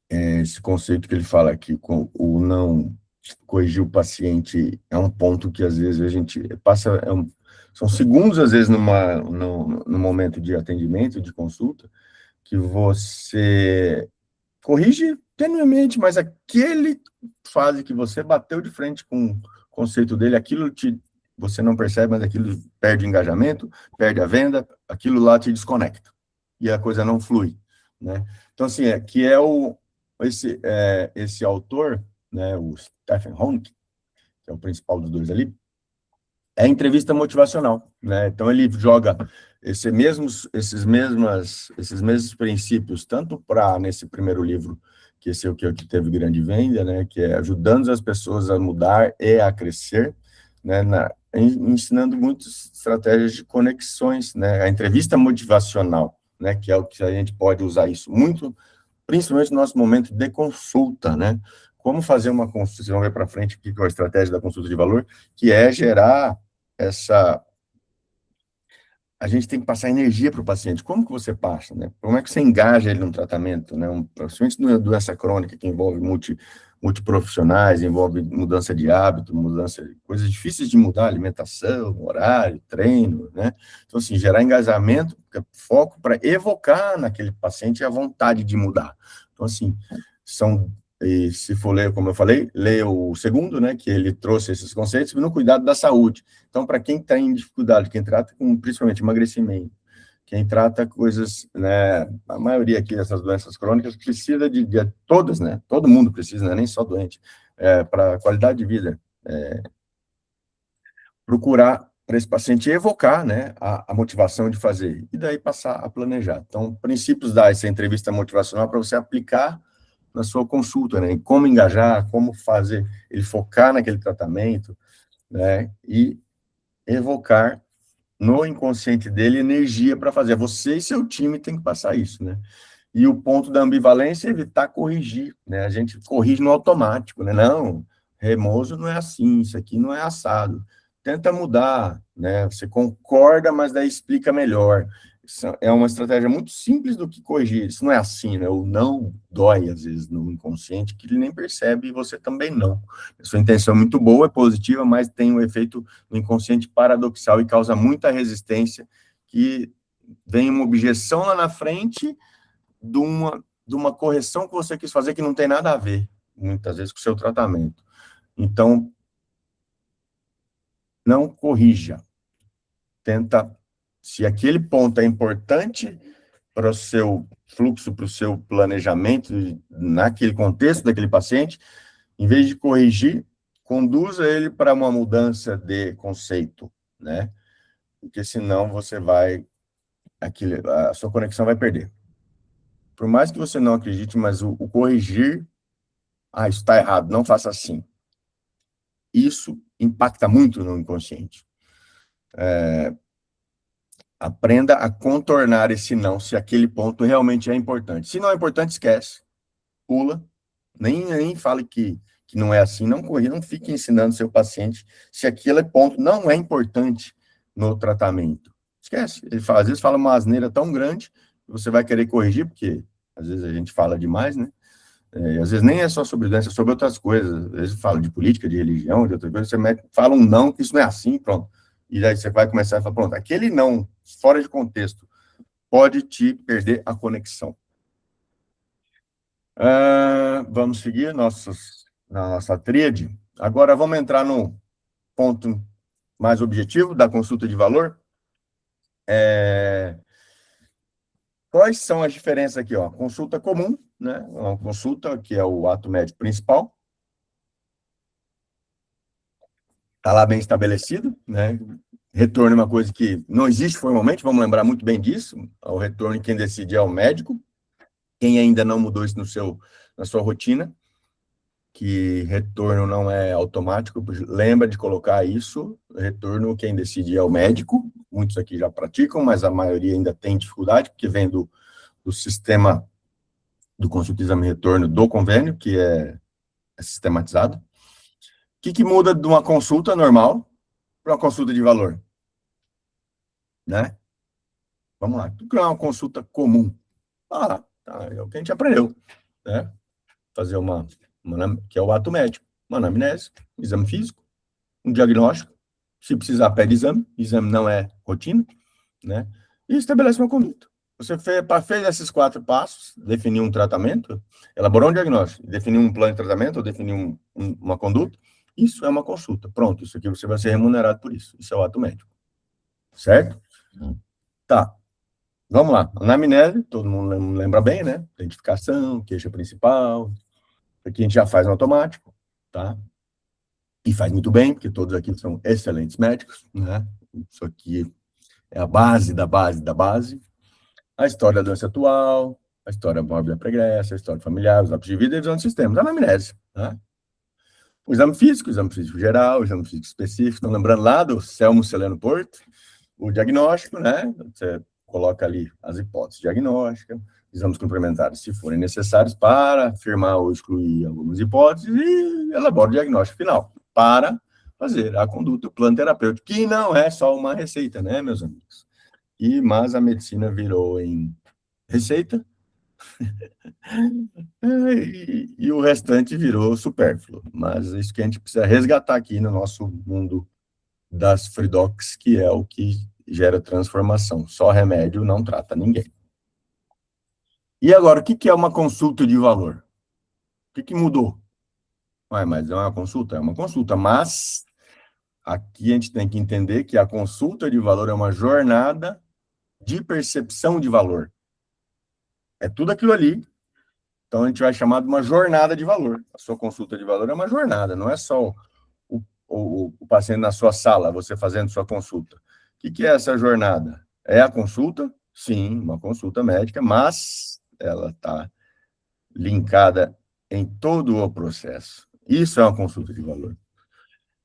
esse conceito que ele fala aqui, com o não corrigir o paciente, é um ponto que às vezes a gente passa, são segundos às vezes no momento de atendimento, de consulta, que você corrige tenuemente, mas aquele fase que você bateu de frente com o conceito dele, você não percebe, mas aquilo perde o engajamento, perde a venda, aquilo lá te desconecta, e a coisa não flui, né? Então, assim, esse autor, né, o Stephen Honig, que é o principal dos dois ali, é entrevista motivacional, né? Então ele joga esses mesmos princípios, tanto nesse primeiro livro, que esse é o que teve grande venda, né, que é ajudando as pessoas a mudar e a crescer, né, ensinando muitas estratégias de conexões, né, a entrevista motivacional, né, que é o que a gente pode usar isso muito, principalmente no nosso momento de consulta, né? Como fazer uma consulta, vocês vão ver para frente o que é a estratégia da consulta de valor, que é gerar a gente tem que passar energia para o paciente. Como que você passa, né? Como é que você engaja ele num tratamento, né? Principalmente numa doença crônica que envolve multiprofissionais, envolve mudança de hábito, coisas difíceis de mudar, alimentação, horário, treino, né? Então, assim, gerar engajamento, foco para evocar naquele paciente a vontade de mudar. Então, assim, e se for ler, como eu falei, leia o segundo, né, que ele trouxe esses conceitos no cuidado da saúde. Então, para quem tem dificuldade, quem trata com, principalmente, emagrecimento, quem trata coisas, né, a maioria aqui dessas doenças crônicas precisa de todas, né, todo mundo precisa, né, nem só doente, para qualidade de vida, procurar para esse paciente evocar, né, a motivação de fazer, e daí passar a planejar. Então, princípios dessa entrevista motivacional para você aplicar na sua consulta, né, em como engajar, como fazer ele focar naquele tratamento, né, e evocar no inconsciente dele energia para fazer. Você e seu time tem que passar isso, né. E o ponto da ambivalência é evitar corrigir, né, a gente corrige no automático, né, não, Remoso não é assim, isso aqui não é assado. Tenta mudar, né, você concorda, mas daí explica melhor. Isso é uma estratégia muito simples do que corrigir. Isso não é assim, né? O não dói, às vezes, no inconsciente, que ele nem percebe e você também não. A sua intenção é muito boa, é positiva, mas tem um efeito no inconsciente paradoxal e causa muita resistência, que vem uma objeção lá na frente de uma correção que você quis fazer que não tem nada a ver, muitas vezes, com o seu tratamento. Então, não corrija. Tenta, se aquele ponto é importante para o seu fluxo, para o seu planejamento, naquele contexto daquele paciente, em vez de corrigir, conduza ele para uma mudança de conceito, né? Porque senão você a sua conexão vai perder. Por mais que você não acredite, mas o corrigir, isso está errado, não faça assim. Isso impacta muito no inconsciente. Aprenda a contornar esse não, se aquele ponto realmente é importante. Se não é importante, esquece. Pula. Nem fale que não é assim. Não corrija, não fique ensinando seu paciente se aquele ponto não é importante no tratamento. Esquece. Às vezes fala uma asneira tão grande que você vai querer corrigir, porque às vezes a gente fala demais, né? Às vezes nem é só sobre doença, é sobre outras coisas. Às vezes fala de política, de religião, de outra coisa, você fala um não, que isso não é assim, pronto. E aí você vai começar a falar, pronto, aquele não, fora de contexto, pode te perder a conexão. Vamos seguir na nossa tríade. Agora vamos entrar no ponto mais objetivo da consulta de valor. Quais são as diferenças aqui? Consulta comum, né? Uma consulta que é o ato médico principal. Está lá bem estabelecido, né? Retorno é uma coisa que não existe formalmente, vamos lembrar muito bem disso. O retorno, quem decide é o médico. Quem ainda não mudou isso na sua rotina, que retorno não é automático, lembra de colocar isso. Retorno, quem decide é o médico. Muitos aqui já praticam, mas a maioria ainda tem dificuldade, porque vem do sistema do consulta exame retorno do convênio, que é sistematizado. O que muda de uma consulta normal para uma consulta de valor? Né? Vamos lá. O que é uma consulta comum? É o que a gente aprendeu, né? Fazer que é o ato médico, uma anamnese, um exame físico, um diagnóstico, se precisar pede exame não é rotina, né? E estabelece uma conduta. Você fez esses 4 passos, definiu um tratamento, elaborou um diagnóstico, definiu um plano de tratamento, ou definiu uma conduta, isso é uma consulta. Pronto, isso aqui você vai ser remunerado por isso. Isso é o ato médico. Certo? Tá. Vamos lá. Anamnese, todo mundo lembra bem, né? Identificação, queixa principal. Aqui a gente já faz no automático, tá? E faz muito bem, porque todos aqui são excelentes médicos, né? Isso aqui é a base da base da base. A história da doença atual, a história mórbida pregressa, a história familiar, os hábitos de vida e visão de sistemas. Anamnese, né? O exame físico geral, o exame físico específico. Estão lembrando lá do Selmo Celeno Porto? O diagnóstico, né? Você coloca ali as hipóteses diagnósticas, exames complementares, se forem necessários, para afirmar ou excluir algumas hipóteses, e elabora o diagnóstico final, para fazer a conduta, o plano terapêutico, que não é só uma receita, né, meus amigos? mas a medicina virou em receita, e o restante virou supérfluo. Mas isso que a gente precisa resgatar aqui no nosso mundo das free docs, que é o que gera transformação. Só remédio não trata ninguém. E agora, o que é uma consulta de valor? O que mudou? Mas é uma consulta? É uma consulta, mas aqui a gente tem que entender que a consulta de valor é uma jornada de percepção de valor. É tudo aquilo ali. Então, a gente vai chamar de uma jornada de valor. A sua consulta de valor é uma jornada, não é só o paciente na sua sala, você fazendo sua consulta. O que é essa jornada? É a consulta? Sim, uma consulta médica, mas ela está linkada em todo o processo. Isso é uma consulta de valor.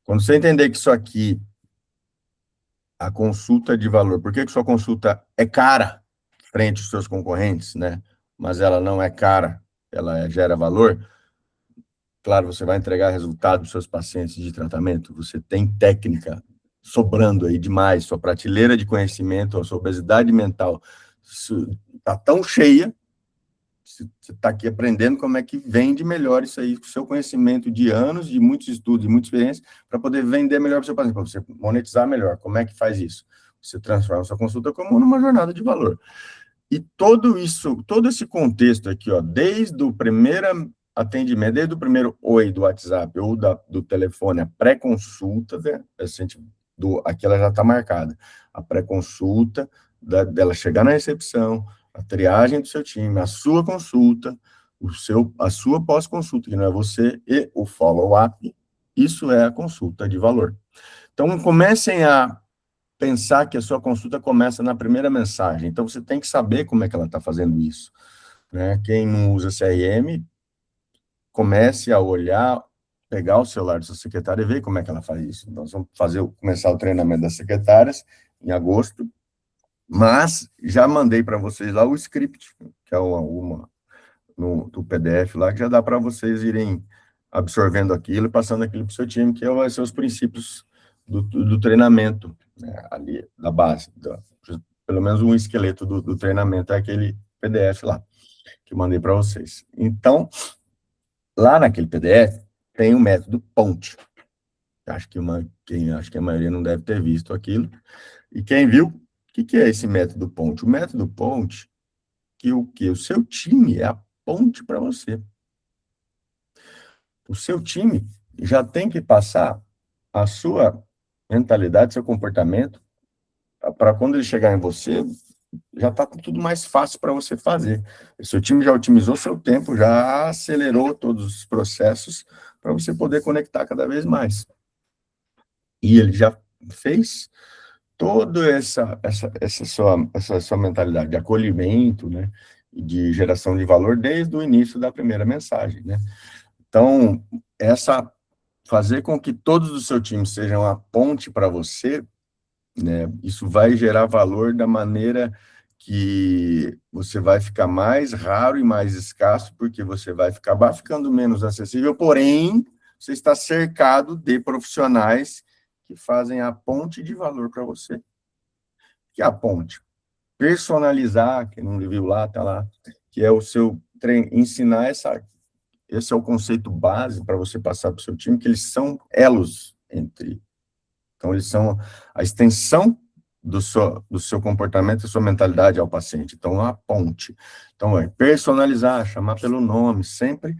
Quando você entender que isso aqui, a consulta de valor, por que sua consulta é cara frente aos seus concorrentes, né? Mas ela não é cara, ela gera valor. Claro, você vai entregar resultado para os seus pacientes de tratamento, você tem técnica sobrando aí demais, sua prateleira de conhecimento, a sua obesidade mental está tão cheia, você está aqui aprendendo como é que vende melhor isso aí, com o seu conhecimento de anos, de muitos estudos, de muita experiência, para poder vender melhor para o seu paciente, para você monetizar melhor. Como é que faz isso? Você transforma a sua consulta como numa jornada de valor. E todo esse contexto aqui, ó, desde o primeiro atendimento, desde o primeiro oi do WhatsApp ou do telefone, a pré-consulta, né, aqui ela já está marcada, a pré-consulta, dela chegar na recepção, a triagem do seu time, a sua consulta, a sua pós-consulta, que não é você, e o follow-up, isso é a consulta de valor. Então, comecem a pensar que a sua consulta começa na primeira mensagem. Então, você tem que saber como é que ela está fazendo isso, né? Quem não usa CRM, comece a olhar, pegar o celular da sua secretária e ver como é que ela faz isso. Nós vamos começar o treinamento das secretárias em agosto, mas já mandei para vocês lá o script, que é do PDF lá, que já dá para vocês irem absorvendo aquilo e passando aquilo para o seu time, que vai ser os princípios do treinamento, né, ali da base, pelo menos um esqueleto do treinamento é aquele PDF lá, que eu mandei para vocês. Então, lá naquele PDF, tem o método PONTE. Acho que a maioria não deve ter visto aquilo. E quem viu, o que é esse método PONTE? O método PONTE, o seu time é a ponte para você. O seu time já tem que passar a sua mentalidade, seu comportamento, para quando ele chegar em você, já está tudo mais fácil para você fazer. O seu time já otimizou seu tempo, já acelerou todos os processos para você poder conectar cada vez mais. E ele já fez toda essa sua mentalidade de acolhimento, né, e de geração de valor desde o início da primeira mensagem, né? Então, fazer com que todos do seu time sejam a ponte para você, né, isso vai gerar valor da maneira que você vai ficar mais raro e mais escasso, porque você vai acabar ficando menos acessível, porém, você está cercado de profissionais que fazem a ponte de valor para você. Que é a ponte? Personalizar, quem não viu lá, está lá, que é o seu treino, ensinar esse é o conceito base para você passar para o seu time, que eles são elos então, eles são a extensão do seu comportamento e sua mentalidade ao paciente. Então, a ponte. Então, é personalizar, chamar pelo nome, sempre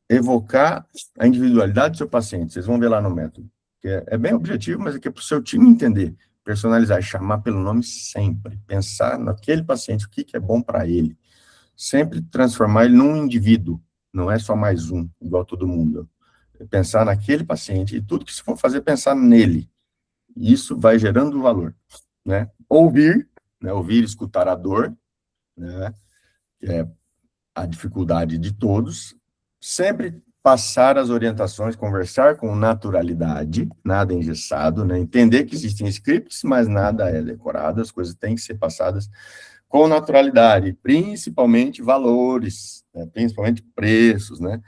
evocar a individualidade do seu paciente. Vocês vão ver lá no método. Que é bem objetivo, mas é que é para o seu time entender. Personalizar, chamar pelo nome sempre. Pensar naquele paciente, o que é bom para ele. Sempre transformar ele num indivíduo. Não é só mais um, igual todo mundo. É pensar naquele paciente e tudo que se for fazer, pensar nele. Isso vai gerando valor, né? Ouvir, escutar a dor, né? Que é a dificuldade de todos. Sempre passar as orientações, conversar com naturalidade, nada engessado, né? Entender que existem scripts, mas nada é decorado, as coisas têm que ser passadas com naturalidade, principalmente valores, né? Principalmente preços, né?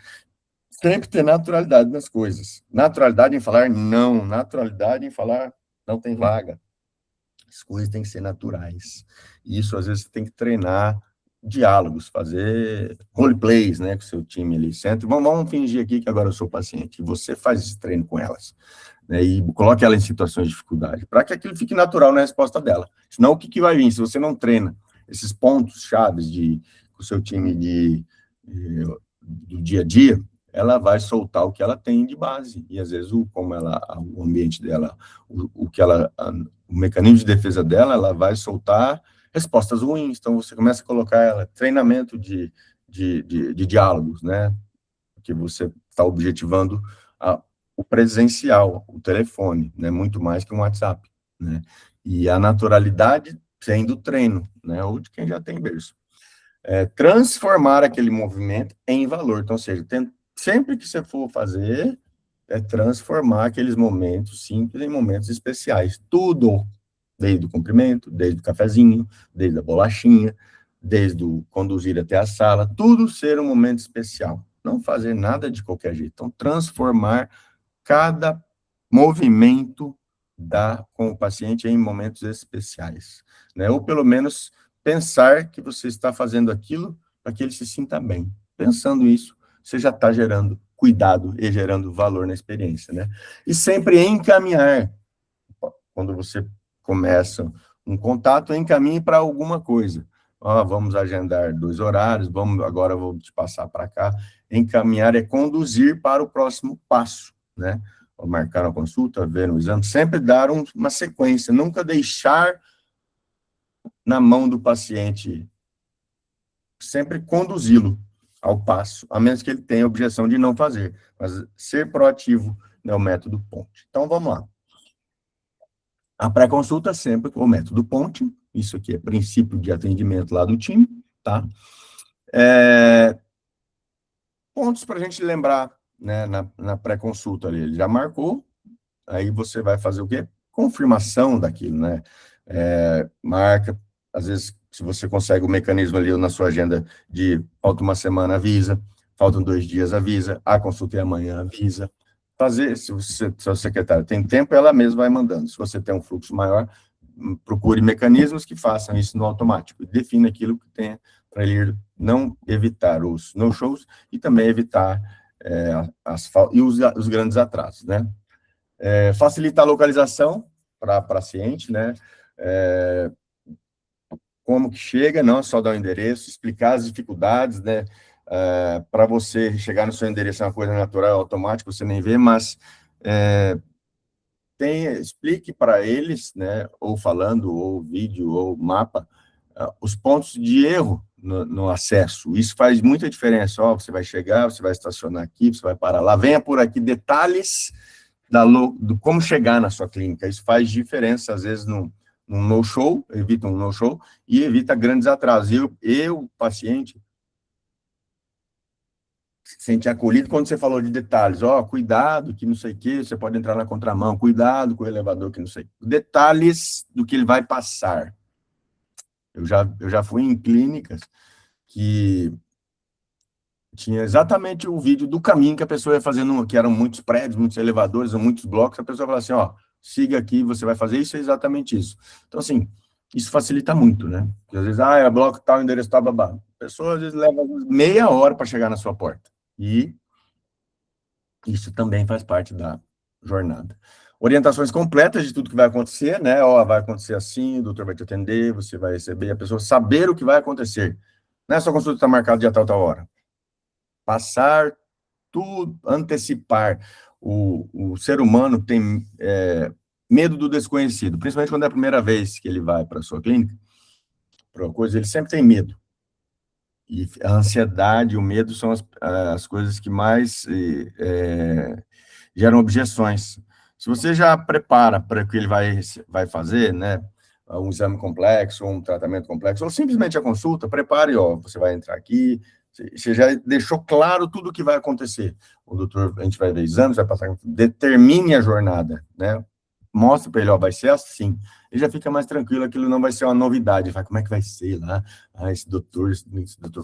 Sempre ter naturalidade nas coisas. Naturalidade em falar não, naturalidade em falar não tem vaga. As coisas têm que ser naturais. E isso, às vezes, você tem que treinar diálogos, fazer roleplays, né, com o seu time ali. Senta, vamos fingir aqui que agora eu sou paciente. E você faz esse treino com elas, né, e coloque ela em situações de dificuldade, para que aquilo fique natural na resposta dela. Senão, o que vai vir? Se você não treina esses pontos chaves com o seu time do dia a dia, ela vai soltar o que ela tem de base, e às vezes o ambiente dela, o mecanismo de defesa dela, ela vai soltar respostas ruins. Então você começa a colocar ela treinamento de diálogos, né, porque você está objetivando o presencial, o telefone, né, muito mais que um WhatsApp, né, e a naturalidade sendo treino, né, ou de quem já tem berço. Transformar aquele movimento em valor. Então, ou seja, sempre que você for fazer, transformar aqueles momentos simples em momentos especiais. Tudo, desde o cumprimento, desde o cafezinho, desde a bolachinha, desde o conduzir até a sala, tudo ser um momento especial. Não fazer nada de qualquer jeito. Então, transformar cada movimento com o paciente em momentos especiais, né? Ou pelo menos pensar que você está fazendo aquilo para que ele se sinta bem. Pensando isso, você já está gerando cuidado e gerando valor na experiência, né? E sempre encaminhar. Quando você começa um contato, encaminhe para alguma coisa. Vamos agendar 2 horários, agora eu vou te passar para cá. Encaminhar é conduzir para o próximo passo, né? Marcar uma consulta, ver um exame, sempre dar uma sequência, nunca deixar na mão do paciente, sempre conduzi-lo ao passo, a menos que ele tenha objeção de não fazer, mas ser proativo é o método ponte. Então, vamos lá. A pré-consulta sempre com o método ponte, isso aqui é princípio de atendimento lá do time, tá? Pontos para a gente lembrar, né, na pré-consulta ali, ele já marcou, aí você vai fazer o quê? Confirmação daquilo, né? Marca, às vezes, se você consegue o mecanismo ali na sua agenda de falta uma semana, avisa, faltam 2 dias, avisa, a consulta é amanhã, avisa. Se sua secretária tem tempo, ela mesma vai mandando. Se você tem um fluxo maior, procure mecanismos que façam isso no automático, e defina aquilo que tem para ele não evitar os no-shows e também evitar os grandes atrasos, né? Facilitar a localização para paciente, né? Como que chega, não só dar o endereço, explicar as dificuldades, né? Para você chegar no seu endereço é uma coisa natural, automática, você nem vê, mas explique para eles, né? Ou falando, ou vídeo, ou mapa, os pontos de erro no acesso. Isso faz muita diferença. Você vai chegar, você vai estacionar aqui, você vai parar lá, venha por aqui, detalhes do como chegar na sua clínica. Isso faz diferença, às vezes, num no-show, evita um no-show, e evita grandes atrasos. O paciente se sente acolhido quando você falou de detalhes. Cuidado, que não sei o que, você pode entrar na contramão, cuidado com o elevador, que não sei. Detalhes do que ele vai passar. Eu já fui em clínicas que tinha exatamente o vídeo do caminho que a pessoa ia fazendo, que eram muitos prédios, muitos elevadores, muitos blocos, a pessoa fala assim, siga aqui, você vai fazer isso, é exatamente isso. Então, assim, isso facilita muito, né? Porque às vezes, é bloco tal, endereço tal, babá. A pessoa, às vezes, leva meia hora para chegar na sua porta. E isso também faz parte da jornada. Orientações completas de tudo que vai acontecer, né? Vai acontecer assim, o doutor vai te atender, você vai receber, a pessoa saber o que vai acontecer. Não é só consulta está marcada de tal hora. Passar tudo, antecipar. O ser humano tem medo do desconhecido, principalmente quando é a primeira vez que ele vai para a sua clínica, para uma coisa, ele sempre tem medo. E a ansiedade e o medo são as coisas que mais geram objeções. Se você já prepara para o que ele vai fazer, né, um exame complexo, um tratamento complexo, ou simplesmente a consulta, prepare, você vai entrar aqui, você já deixou claro tudo o que vai acontecer. O doutor, a gente vai ver exames, vai passar, determine a jornada, né, mostra para ele, vai ser assim. Ele já fica mais tranquilo, aquilo não vai ser uma novidade. Ele fala, como é que vai ser lá? Esse doutor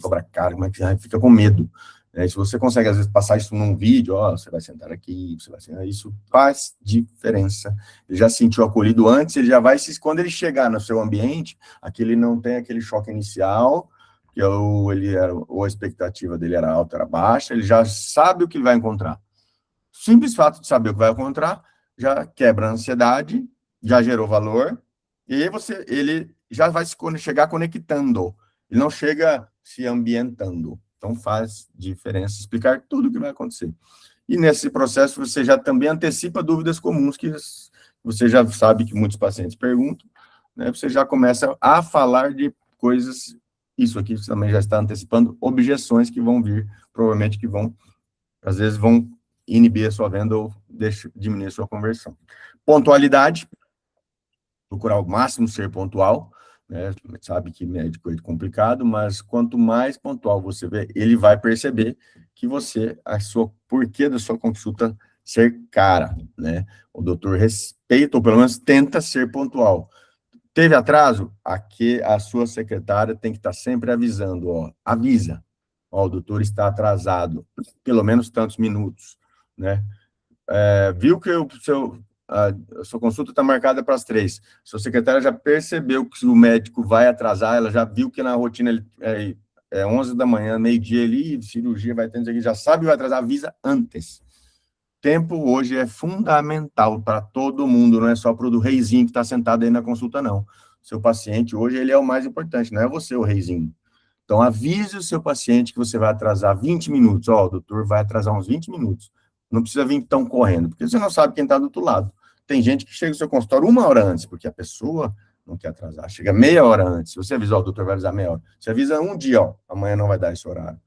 cobra caro, como é que fica com medo. Se você consegue, às vezes, passar isso num vídeo, ó, você vai sentar aqui, você vai sentar, isso faz diferença. Ele já se sentiu acolhido antes, ele já vai quando ele chegar no seu ambiente, aqui ele não tem aquele choque inicial, que ou a expectativa dele era alta, era baixa, ele já sabe o que ele vai encontrar. O simples fato de saber o que vai encontrar já quebra a ansiedade, já gerou valor, e aí ele já vai chegar conectando, ele não chega se ambientando. Então, faz diferença explicar tudo o que vai acontecer. E nesse processo, você já também antecipa dúvidas comuns que você já sabe que muitos pacientes perguntam, né? Você já começa a falar de coisas, isso aqui você também já está antecipando objeções que vão vir, provavelmente que vão, às vezes, vão inibir a sua venda ou diminuir a sua conversão. Pontualidade, procurar o máximo ser pontual, né? Sabe que médico é complicado, mas quanto mais pontual você vê, ele vai perceber que porquê da sua consulta ser cara, né? O doutor respeita, ou pelo menos tenta ser pontual. Teve atraso? Aqui a sua secretária tem que estar sempre avisando, ó, avisa, ó, o doutor está atrasado, pelo menos tantos minutos, né? Viu que a sua consulta está marcada para as 3. Sua secretária já percebeu que o médico vai atrasar, ela já viu que na rotina ele, é 11 da manhã, meio-dia ali, cirurgia vai ter, já sabe que vai atrasar, avisa antes. Tempo hoje é fundamental para todo mundo, não é só para o do reizinho que está sentado aí na consulta, não. Seu paciente hoje, ele é o mais importante, não é você o reizinho. Então, avise o seu paciente que você vai atrasar 20 minutos. Ó, o doutor vai atrasar uns 20 minutos. Não precisa vir tão correndo, porque você não sabe quem está do outro lado. Tem gente que chega no seu consultório 1 hora antes, porque a pessoa não quer atrasar. Chega meia hora antes. Se você avisar, o doutor vai avisar meia hora. Você avisa um dia, ó, amanhã não vai dar esse horário.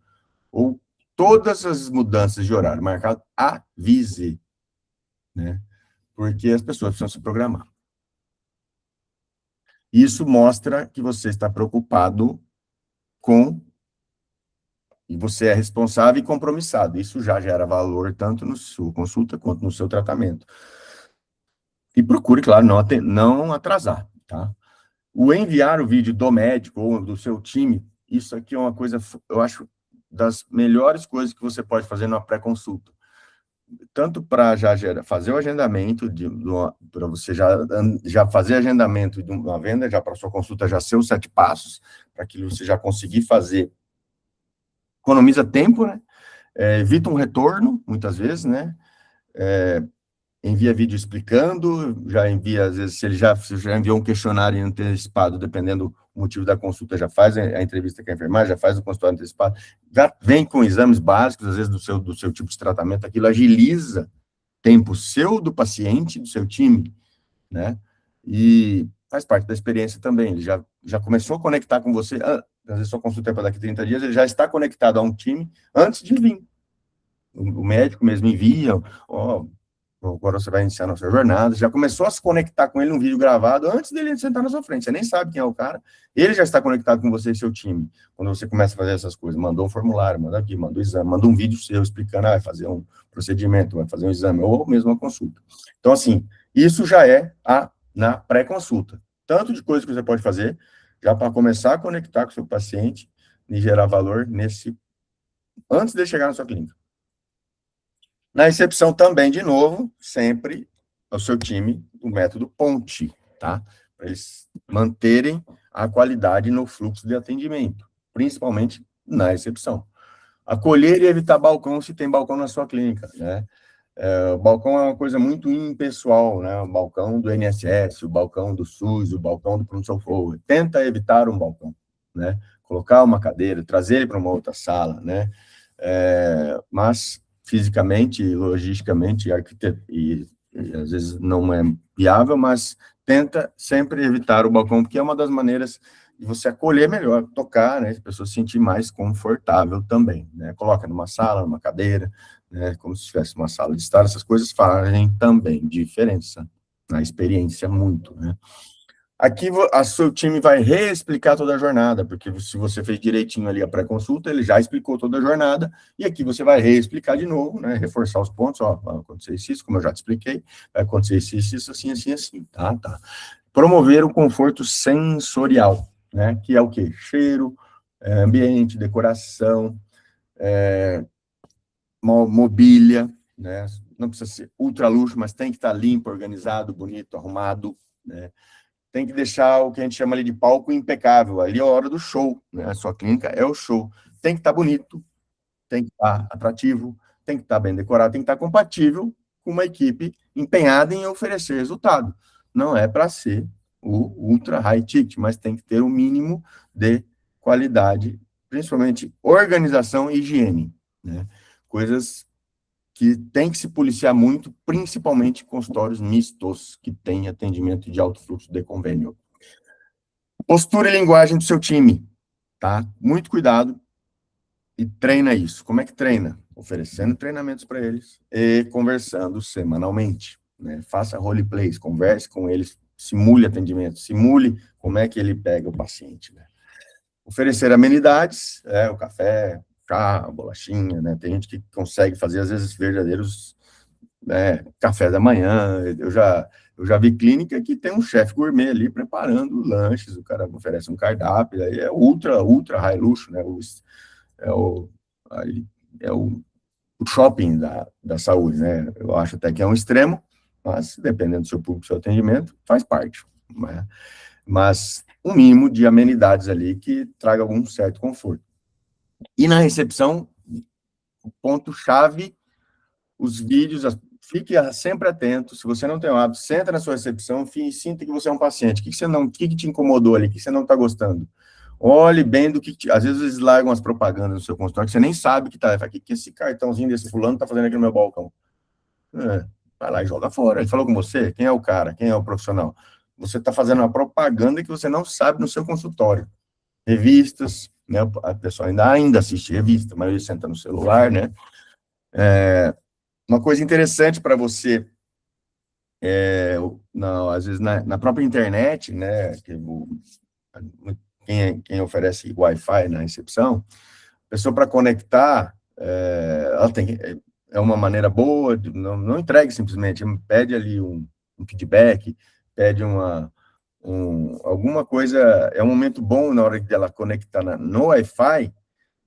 Ou todas as mudanças de horário marcado, avise, né? Porque as pessoas precisam se programar. Isso mostra que você está preocupado e você é responsável e compromissado. Isso já gera valor tanto na sua consulta quanto no seu tratamento. E procure, claro, não atrasar, tá? O enviar o vídeo do médico ou do seu time, isso aqui é uma coisa, eu acho, das melhores coisas que você pode fazer numa pré-consulta. Tanto para já fazer o agendamento, para você já fazer agendamento de uma venda, já para a sua consulta já ser os 7 passos, para que você já conseguir fazer. Economiza tempo, né? Evita um retorno, muitas vezes, né? Envia vídeo explicando, já envia, às vezes, se ele já enviou um questionário antecipado, dependendo do motivo da consulta, já faz a entrevista com a enfermagem, já faz o consultório antecipado, já vem com exames básicos, às vezes, do seu tipo de tratamento, aquilo agiliza tempo seu, do paciente, do seu time, né? E faz parte da experiência também, ele já começou a conectar com você, às vezes sua consulta é para daqui a 30 dias, ele já está conectado a um time antes de vir. O médico mesmo envia, ó, agora você vai iniciar a sua jornada, já começou a se conectar com ele num vídeo gravado antes dele sentar na sua frente, você nem sabe quem é o cara, ele já está conectado com você e seu time, quando você começa a fazer essas coisas, mandou um formulário, manda aqui, manda um exame, manda um vídeo seu explicando, vai fazer um procedimento, vai fazer um exame, ou mesmo uma consulta. Então, assim, isso já é na pré-consulta, tanto de coisas que você pode fazer, já para começar a conectar com o seu paciente e gerar valor antes de chegar na sua clínica. Na recepção também, de novo, sempre o seu time, o método ponte, tá? Para eles manterem a qualidade no fluxo de atendimento, principalmente na recepção. Acolher e evitar balcão, se tem balcão na sua clínica, né? O balcão é uma coisa muito impessoal, né? O balcão do INSS, o balcão do SUS, o balcão do pronto-socorro. Tenta evitar um balcão, né? Colocar uma cadeira, trazer ele para uma outra sala, né? Mas fisicamente, logisticamente, e às vezes não é viável, mas tenta sempre evitar o balcão, porque é uma das maneiras de você acolher melhor, tocar, né, as pessoas se sentir mais confortável também, né, coloca numa sala, numa cadeira, né, como se tivesse uma sala de estar, essas coisas fazem também diferença na experiência muito, né. Aqui, o seu time vai reexplicar toda a jornada, porque se você fez direitinho ali a pré-consulta, ele já explicou toda a jornada, e aqui você vai reexplicar de novo, né, reforçar os pontos, ó, vai acontecer isso, como eu já te expliquei, vai acontecer isso, assim, tá. Promover o conforto sensorial, né, que é o quê? Cheiro, ambiente, decoração, mobília, né? Não precisa ser ultra luxo, mas tem que estar limpo, organizado, bonito, arrumado, né? Tem que deixar o que a gente chama ali de palco impecável. Ali é a hora do show, né? A sua clínica é o show. Tem que estar bonito, tem que estar atrativo, tem que estar bem decorado, tem que estar compatível com uma equipe empenhada em oferecer resultado. Não é para ser o ultra high ticket, mas tem que ter o mínimo de qualidade, principalmente organização e higiene, né? Coisas que tem que se policiar muito, principalmente consultórios mistos, que têm atendimento de alto fluxo de convênio. Postura e linguagem do seu time, tá? Muito cuidado e treina isso. Como é que treina? Oferecendo treinamentos para eles e conversando semanalmente, né? Faça roleplays, converse com eles, simule atendimento, simule como é que ele pega o paciente, né? Oferecer amenidades, o café, chá, bolachinha, né? Tem gente que consegue fazer, às vezes, verdadeiros, né, café da manhã. Eu já vi clínica que tem um chefe gourmet ali preparando lanches, o cara oferece um cardápio, aí é ultra high luxo, né? É o shopping da saúde, né? Eu acho até que é um extremo, mas dependendo do seu público, do seu atendimento, faz parte, né? Mas um mínimo de amenidades ali que traga algum certo conforto. E na recepção, o ponto-chave, os vídeos, fique sempre atento. Se você não tem o hábito, senta na sua recepção e sinta que você é um paciente. O que te incomodou ali? O que você não está gostando? Olhe bem do que... Às vezes eles largam as propagandas no seu consultório que você nem sabe que está. O que esse cartãozinho desse fulano está fazendo aqui no meu balcão? Vai lá e joga fora. Ele falou com você? Quem é o cara? Quem é o profissional? Você está fazendo uma propaganda que você não sabe no seu consultório. Revistas, né? A pessoa ainda assiste revista, mas ele senta no celular, né? Uma coisa interessante para você, às vezes na própria internet, né? Quem oferece Wi-Fi na recepção, a pessoa para conectar, ela é uma maneira boa, não entregue simplesmente, pede ali um feedback, pede alguma coisa, é um momento bom na hora dela conectar no Wi-Fi,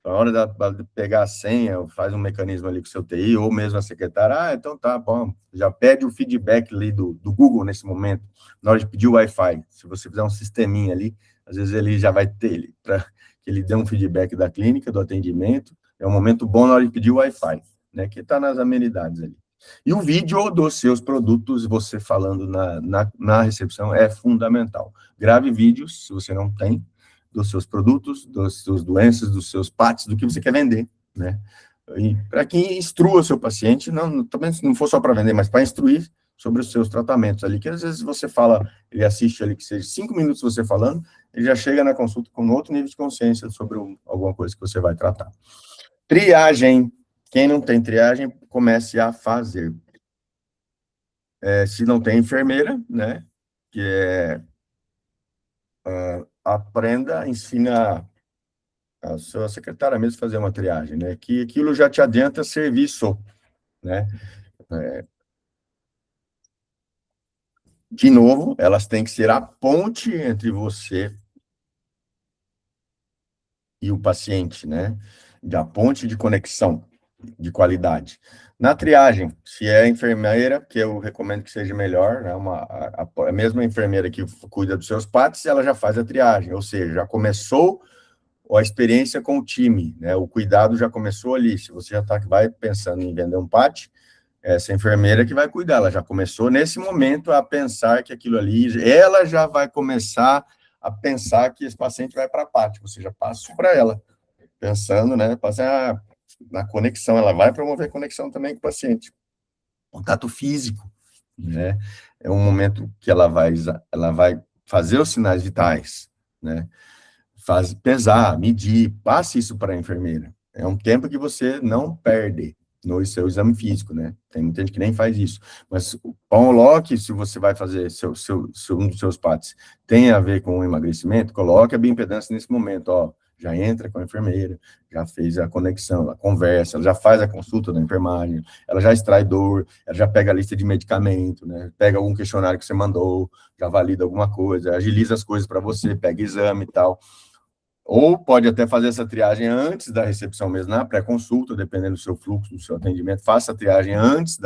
na hora de pegar a senha, faz um mecanismo ali com o seu TI, ou mesmo a secretária, então tá bom, já pede o feedback ali do Google nesse momento, na hora de pedir o Wi-Fi. Se você fizer um sisteminha ali, às vezes ele já vai ter, para que ele dê um feedback da clínica, do atendimento, é um momento bom na hora de pedir o Wi-Fi, né, que está nas amenidades ali. E o vídeo dos seus produtos, você falando na recepção, é fundamental. Grave vídeos, se você não tem, dos seus produtos, das suas doenças, dos seus PATs, do que você quer vender, né? E para que instrua o seu paciente, também não for só para vender, mas para instruir sobre os seus tratamentos ali, que às vezes você fala, ele assiste ali, que seja 5 minutos você falando, ele já chega na consulta com outro nível de consciência sobre alguma coisa que você vai tratar. Triagem. Quem não tem triagem, comece a fazer. Se não tem enfermeira, né, que aprenda, ensina a sua secretária mesmo fazer uma triagem, né, que aquilo já te adianta serviço, né. De novo, elas têm que ser a ponte entre você e o paciente, né, da ponte de conexão, de qualidade. Na triagem, se é enfermeira, que eu recomendo que seja melhor, né, a mesma enfermeira que cuida dos seus PATs, ela já faz a triagem, ou seja, já começou a experiência com o time, né, o cuidado já começou ali. Se você já vai pensando em vender um PAT, essa enfermeira que vai cuidar, ela já começou nesse momento a pensar que aquilo ali, ela já vai começar a pensar que esse paciente vai para a PAT, você já passa para ela, pensando, né, na conexão, ela vai promover conexão também com o paciente. Contato físico, né? É um momento que ela vai fazer os sinais vitais, né? Pesar, medir, passe isso para a enfermeira. É um tempo que você não perde no seu exame físico, né? Tem muita gente que nem faz isso. Mas o Pão-Lock, se você vai fazer um dos seus PATs, tem a ver com o emagrecimento, coloque a bioimpedância nesse momento, ó. Já entra com a enfermeira, já fez a conexão, ela conversa, ela já faz a consulta da enfermagem, ela já extrai dor, ela já pega a lista de medicamento, né? Pega algum questionário que você mandou, já valida alguma coisa, agiliza as coisas para você, pega exame e tal. Ou pode até fazer essa triagem antes da recepção mesmo, na pré-consulta, dependendo do seu fluxo, do seu atendimento, faça a triagem antes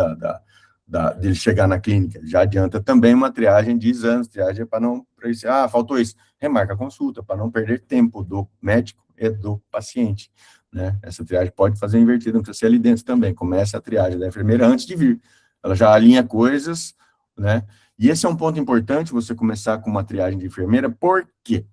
dele chegar na clínica. Já adianta também uma triagem de exames, triagem para não, faltou isso, remarca a consulta, para não perder tempo do médico e do paciente, né? Essa triagem pode fazer invertida, não precisa ser ali dentro também, começa a triagem da enfermeira antes de vir, ela já alinha coisas, né? E esse é um ponto importante, você começar com uma triagem de enfermeira, por quê?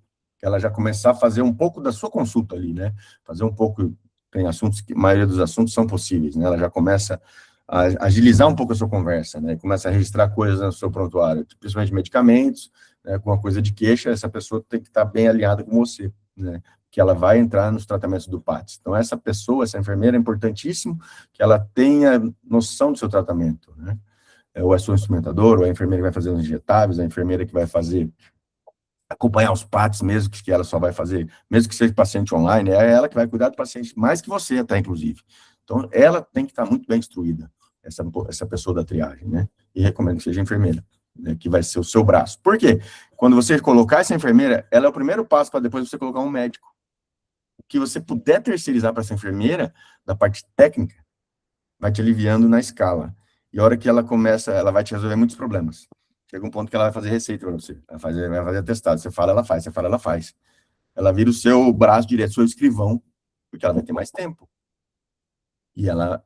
Ela já começar a fazer um pouco da sua consulta ali, né? Fazer um pouco, tem assuntos que, a maioria dos assuntos são possíveis, né? Ela já começa a agilizar um pouco a sua conversa, né? Começa a registrar coisas no seu prontuário, principalmente medicamentos, né? Com uma coisa de queixa, essa pessoa tem que estar bem alinhada com você, né? Que ela vai entrar nos tratamentos do PATS. Então, essa pessoa, essa enfermeira, é importantíssimo que ela tenha noção do seu tratamento, né? Ou é seu instrumentador, ou é a enfermeira que vai fazer os injetáveis, a enfermeira que vai fazer acompanhar os PATs, mesmo que ela só vai fazer, mesmo que seja paciente online, é ela que vai cuidar do paciente, mais que você até, inclusive. Então, ela tem que estar muito bem instruída, essa pessoa da triagem, né? E recomendo que seja enfermeira, né, que vai ser o seu braço. Por quê? Quando você colocar essa enfermeira, ela é o primeiro passo para depois você colocar um médico. O que você puder terceirizar para essa enfermeira, da parte técnica, vai te aliviando na escala. E a hora que ela começa, ela vai te resolver muitos problemas. Chega um ponto que ela vai fazer receita para você, vai fazer atestado. Você fala, ela faz, você fala, ela faz. Ela vira o seu braço direito, seu escrivão, porque ela vai ter mais tempo. E ela,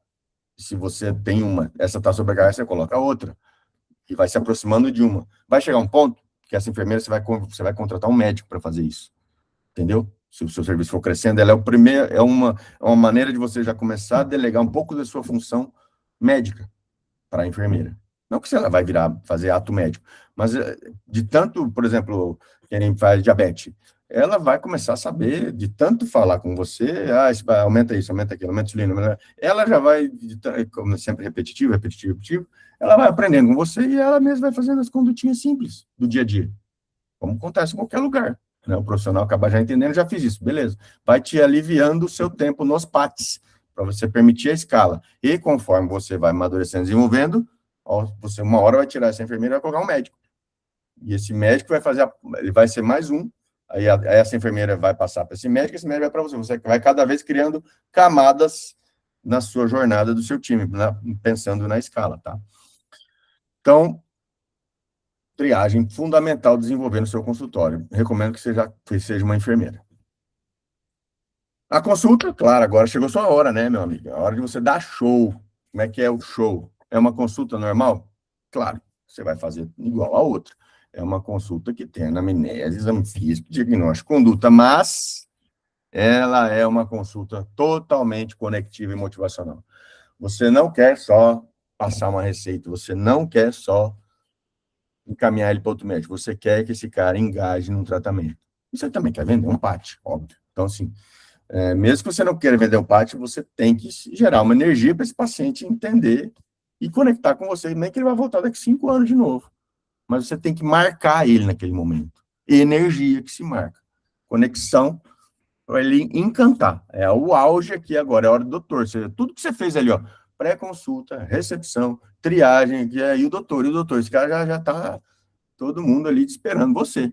se você tem essa tá sobrecarregada, você coloca outra. E vai se aproximando de uma. Vai chegar um ponto que essa enfermeira, você vai contratar um médico para fazer isso. Entendeu? Se o seu serviço for crescendo, ela é uma maneira de você já começar a delegar um pouco da sua função médica para a enfermeira. Não que ela vai virar fazer ato médico, mas de tanto, por exemplo, quem faz diabetes, ela vai começar a saber, de tanto falar com você, aumenta isso, aumenta aquilo, aumenta insulina, ela já vai, como sempre repetitivo, ela vai aprendendo com você e ela mesma vai fazendo as condutinhas simples do dia a dia, como acontece em qualquer lugar. Né? O profissional acaba já entendendo, já fiz isso, beleza. Vai te aliviando o seu tempo nos PATs, para você permitir a escala. E conforme você vai amadurecendo, desenvolvendo, você uma hora vai tirar essa enfermeira e vai colocar um médico. E esse médico vai fazer, ele vai ser mais um, aí essa enfermeira vai passar para esse médico vai para você. Você vai cada vez criando camadas na sua jornada do seu time, pensando na escala, tá? Então, triagem fundamental desenvolver no seu consultório. Recomendo que seja uma enfermeira. A consulta, claro, agora chegou sua hora, né, meu amigo? A hora de você dar show. Como é que é o show? É uma consulta normal? Claro, você vai fazer igual a outra. É uma consulta que tem anamnese, exame físico, diagnóstico, conduta, mas ela é uma consulta totalmente conectiva e motivacional. Você não quer só passar uma receita, você não quer só encaminhar ele para outro médico, você quer que esse cara engaje num tratamento. E você também quer vender um PAT, óbvio. Então, assim, mesmo que você não queira vender um PAT, você tem que gerar uma energia para esse paciente entender e conectar com você, nem que ele vai voltar daqui 5 anos de novo. Mas você tem que marcar ele naquele momento. Energia que se marca. Conexão para ele encantar. É o auge aqui agora, é a hora do doutor. Tudo que você fez ali, ó, pré-consulta, recepção, triagem, e aí o doutor, esse cara já tá todo mundo ali te esperando você.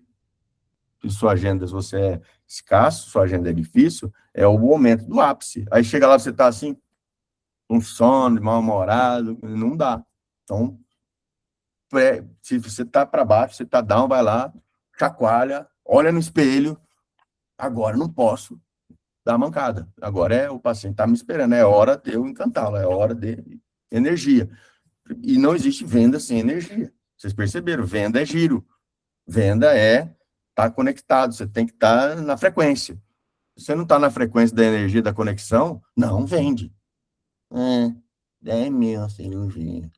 Se sua agenda, se você é escasso, sua agenda é difícil, é o momento do ápice. Aí chega lá, você tá assim, com sono, mal-humorado, não dá. Então, se você tá para baixo, você tá down, vai lá, chacoalha, olha no espelho, agora não posso dar mancada. Agora o paciente tá me esperando, é hora de eu encantá-lo, é hora de energia. E não existe venda sem energia. Vocês perceberam? Venda é giro. Venda é estar conectado, você tem que estar na frequência. Se você não está na frequência da energia da conexão, não vende. 10 mil cirurgia.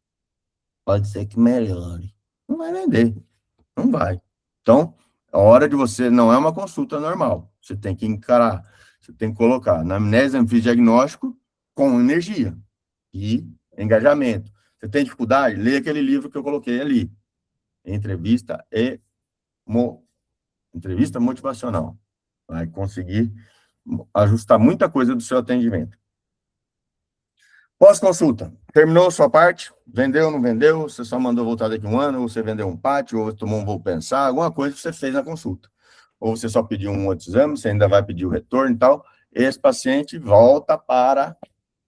Pode ser que melhore. Não vai vender. Não vai. Então, a hora de você não é uma consulta normal. Você tem que encarar, você tem que colocar na amnésia, diagnóstico com energia e engajamento. Você tem dificuldade? Lê aquele livro que eu coloquei ali. Entrevista motivacional. Vai conseguir ajustar muita coisa do seu atendimento. Pós-consulta. Terminou a sua parte? Vendeu, não vendeu? Você só mandou voltar daqui 1 ano? Ou você vendeu um PAT? Ou tomou um vou pensar? Alguma coisa que você fez na consulta. ou você só pediu um outro exame, você ainda vai pedir o retorno e tal, esse paciente volta para,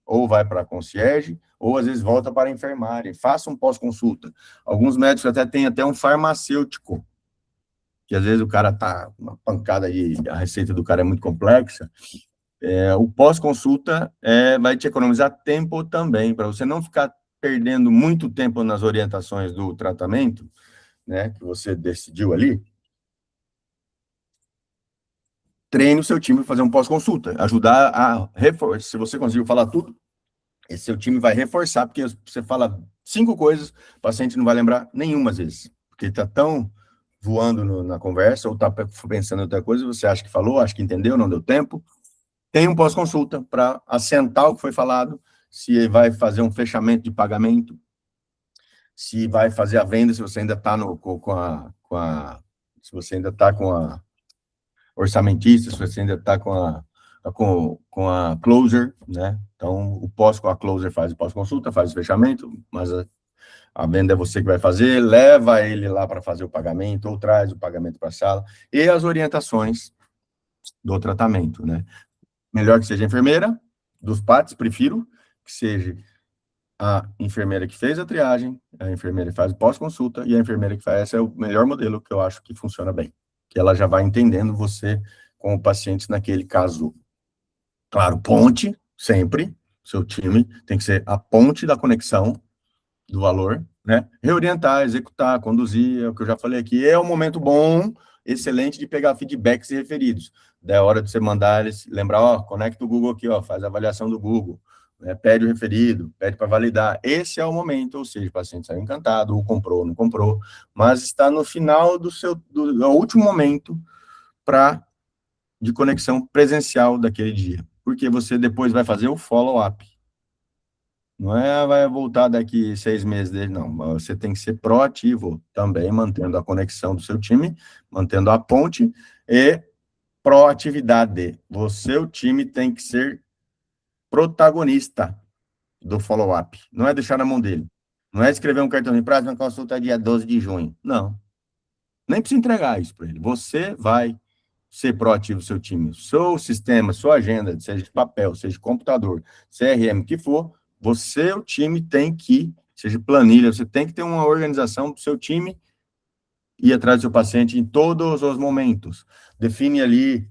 ou vai para a concierge, ou às vezes volta para a enfermagem, faça um pós-consulta. Alguns médicos até têm até um farmacêutico, que às vezes o cara tá uma pancada aí, a receita do cara é muito complexa, o pós-consulta vai te economizar tempo também, para você não ficar perdendo muito tempo nas orientações do tratamento, né, que você decidiu ali. Treine o seu time para fazer um pós-consulta, ajudar a reforçar. Se você conseguiu falar tudo, esse seu time vai reforçar, porque você fala 5 coisas, o paciente não vai lembrar nenhuma às vezes, porque está tão voando na conversa, ou está pensando em outra coisa, você acha que falou, acha que entendeu, não deu tempo. Tem um pós-consulta para assentar o que foi falado, se vai fazer um fechamento de pagamento, se vai fazer a venda, se você ainda está se você ainda está com a orçamentista, se você ainda está com a closer, né? Então, o pós com a closer faz o pós-consulta, faz o fechamento, mas a venda é você que vai fazer, leva ele lá para fazer o pagamento, ou traz o pagamento para a sala, e as orientações do tratamento, né? Melhor que seja a enfermeira, dos PATs, prefiro que seja a enfermeira que fez a triagem, a enfermeira que faz o pós-consulta, e a enfermeira que faz, esse é o melhor modelo que eu acho que funciona bem, que ela já vai entendendo você com o paciente naquele caso. Claro, ponte, sempre, seu time tem que ser a ponte da conexão do valor, né? Reorientar, executar, conduzir, é o que eu já falei aqui, é um momento bom, excelente de pegar feedbacks e referidos. Da hora de você mandar eles, lembrar, ó, conecta o Google aqui, ó, faz a avaliação do Google, né, pede o referido, pede para validar. Esse é o momento, ou seja, o paciente saiu encantado, ou comprou, ou não comprou, mas está no final do último momento de conexão presencial daquele dia, porque você depois vai fazer o follow-up. Não vai voltar daqui 6 meses dele, não. Você tem que ser proativo também, mantendo a conexão do seu time, mantendo a ponte e proatividade. O time tem que ser protagonista do follow-up. Não é deixar na mão dele. Não é escrever um cartão de prazo na consulta dia 12 de junho. Não. Nem precisa entregar isso para ele. Você vai ser proativo do seu time. Seu sistema, sua agenda, seja de papel, seja de computador, CRM, que for, você, o time, tem que, seja planilha, você tem que ter uma organização do seu time ir atrás do seu paciente em todos os momentos. Define ali,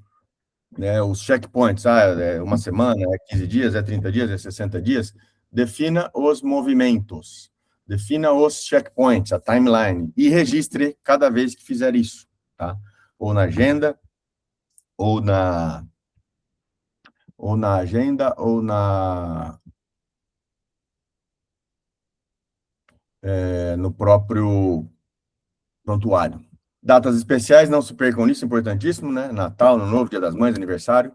né, os checkpoints, é uma semana, é 15 dias, é 30 dias, é 60 dias. Defina os movimentos, defina os checkpoints, a timeline, e registre cada vez que fizer isso, tá? Ou na agenda, ou na agenda, ou no próprio prontuário. Datas especiais, não se percam nisso, importantíssimo, né? Natal, Ano Novo, Dia das Mães, aniversário.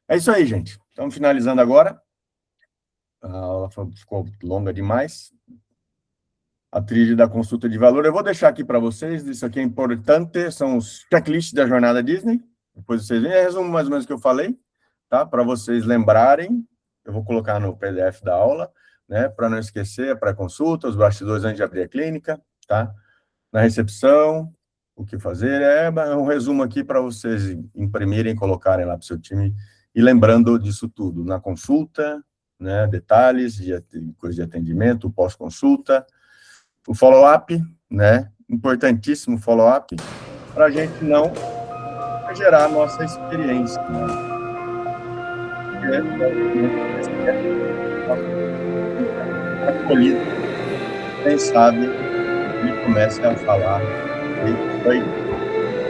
É isso aí, gente. Estamos finalizando agora. A aula ficou longa demais. A trilha da consulta de valor. Eu vou deixar aqui para vocês, isso aqui é importante, são os checklists da jornada Disney. Depois vocês veem, resumo mais ou menos o que eu falei, tá? Para vocês lembrarem, eu vou colocar no PDF da aula, né? Para não esquecer, a pré-consulta, os bastidores antes de abrir a clínica, tá? Na recepção, o que fazer, é um resumo aqui para vocês imprimirem, colocarem lá para o seu time, e lembrando disso tudo, na consulta, né, detalhes, coisa de atendimento, pós-consulta, o follow-up, né, importantíssimo follow-up, para a gente não gerar a nossa experiência, né? Acolhido, quem sabe, e comece a falar que foi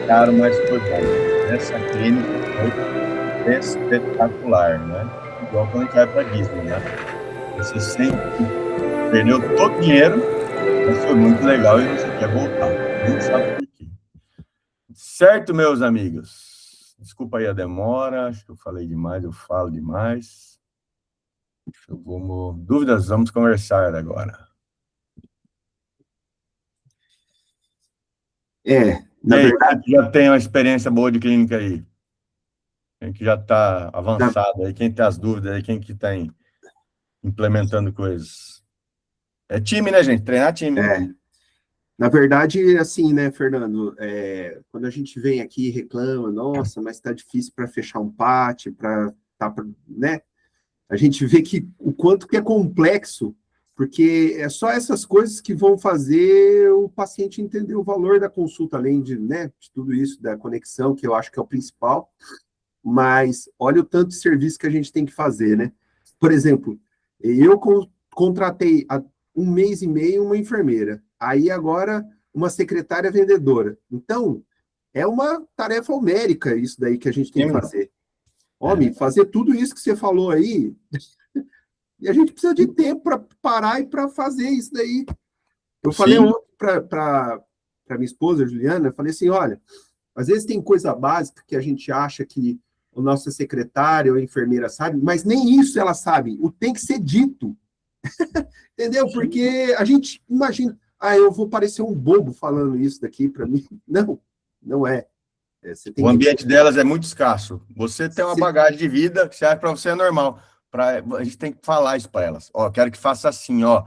caro, mas foi bom. Essa clínica foi espetacular, né? Igual quando a gente vai para Disney, né? Você sempre perdeu todo o dinheiro, mas foi muito legal e você quer voltar. Não sabe por quê. Certo, meus amigos? Desculpa aí a demora, acho que eu falei demais, eu falo demais. Dúvidas, vamos conversar agora. Na verdade, já tem uma experiência boa de clínica aí? Quem que já está avançado aí? Quem tem as dúvidas aí? Quem que está implementando coisas? É time, né, gente? Treinar time. Na verdade, assim, né, Fernando, quando a gente vem aqui e reclama, nossa, mas está difícil para fechar um pátio, né? A gente vê que o quanto que é complexo, porque é só essas coisas que vão fazer o paciente entender o valor da consulta, além de, né, de tudo isso, da conexão, que eu acho que é o principal, mas olha o tanto de serviço que a gente tem que fazer, né? Por exemplo, eu contratei há 1 mês e meio uma enfermeira, aí agora uma secretária vendedora. Então, é uma tarefa homérica isso daí que a gente tem que fazer. Homem, fazer tudo isso que você falou aí, e a gente precisa de tempo para parar e para fazer isso daí. Eu falei ontem para minha esposa, Juliana, eu falei assim, olha, às vezes tem coisa básica que a gente acha que o nosso secretário ou a enfermeira sabe, mas nem isso ela sabe. O tem que ser dito. Entendeu? Porque a gente imagina, eu vou parecer um bobo falando isso daqui para mim. Não, não é. O ambiente delas é muito escasso. Você tem uma bagagem de vida que para você é normal. A gente tem que falar isso para elas. Ó, quero que faça assim, ó,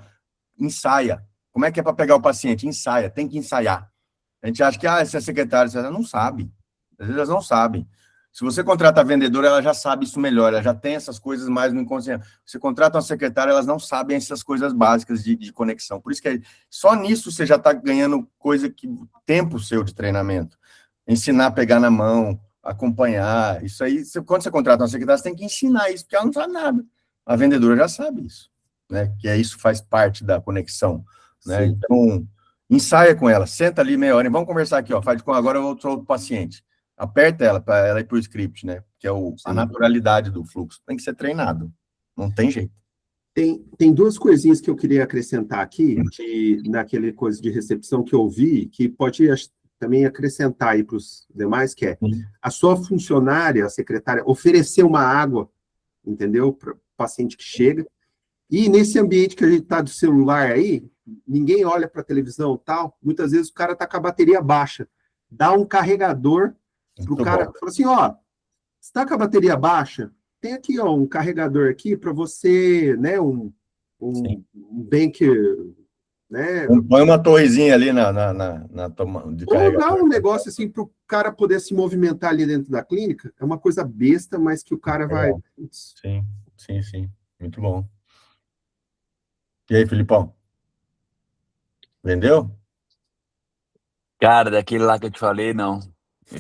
ensaia. Como é que é para pegar o paciente? Ensaia, tem que ensaiar. A gente acha que, essa secretária, ela não sabe. Às vezes elas não sabem. Se você contrata a vendedora, ela já sabe isso melhor, ela já tem essas coisas mais no inconsciente. Você contrata uma secretária, elas não sabem essas coisas básicas de conexão. Por isso que só nisso você já está ganhando tempo seu de treinamento. Ensinar a pegar na mão, acompanhar, isso aí, quando você contrata uma secretária, você tem que ensinar isso, porque ela não sabe nada. A vendedora já sabe isso, né? Que isso faz parte da conexão, né? Sim. Então, ensaia com ela, senta ali meia hora, e vamos conversar aqui, ó, faz com agora outro paciente. Aperta ela para ela ir para o script, né? Que é a naturalidade do fluxo. Tem que ser treinado, não tem jeito. Tem duas coisinhas que eu queria acrescentar aqui, naquele coisa de recepção que eu vi, que pode também acrescentar aí para os demais, que é a sua funcionária, a secretária, oferecer uma água, entendeu? Para o paciente que chega. E nesse ambiente que a gente está do celular aí, ninguém olha para a televisão e tal, muitas vezes o cara está com a bateria baixa. Dá um carregador para o cara, fala assim, ó, você está com a bateria baixa? Tem aqui, ó, um carregador aqui para você, né, um bem que... Né? Põe uma torrezinha ali na tomada de carregador. Colocar um negócio assim para o cara poder se movimentar ali dentro da clínica, é uma coisa besta, mas que o cara vai... Sim. Muito bom. E aí, Filipão? Vendeu? Cara, daquele lá que eu te falei, não.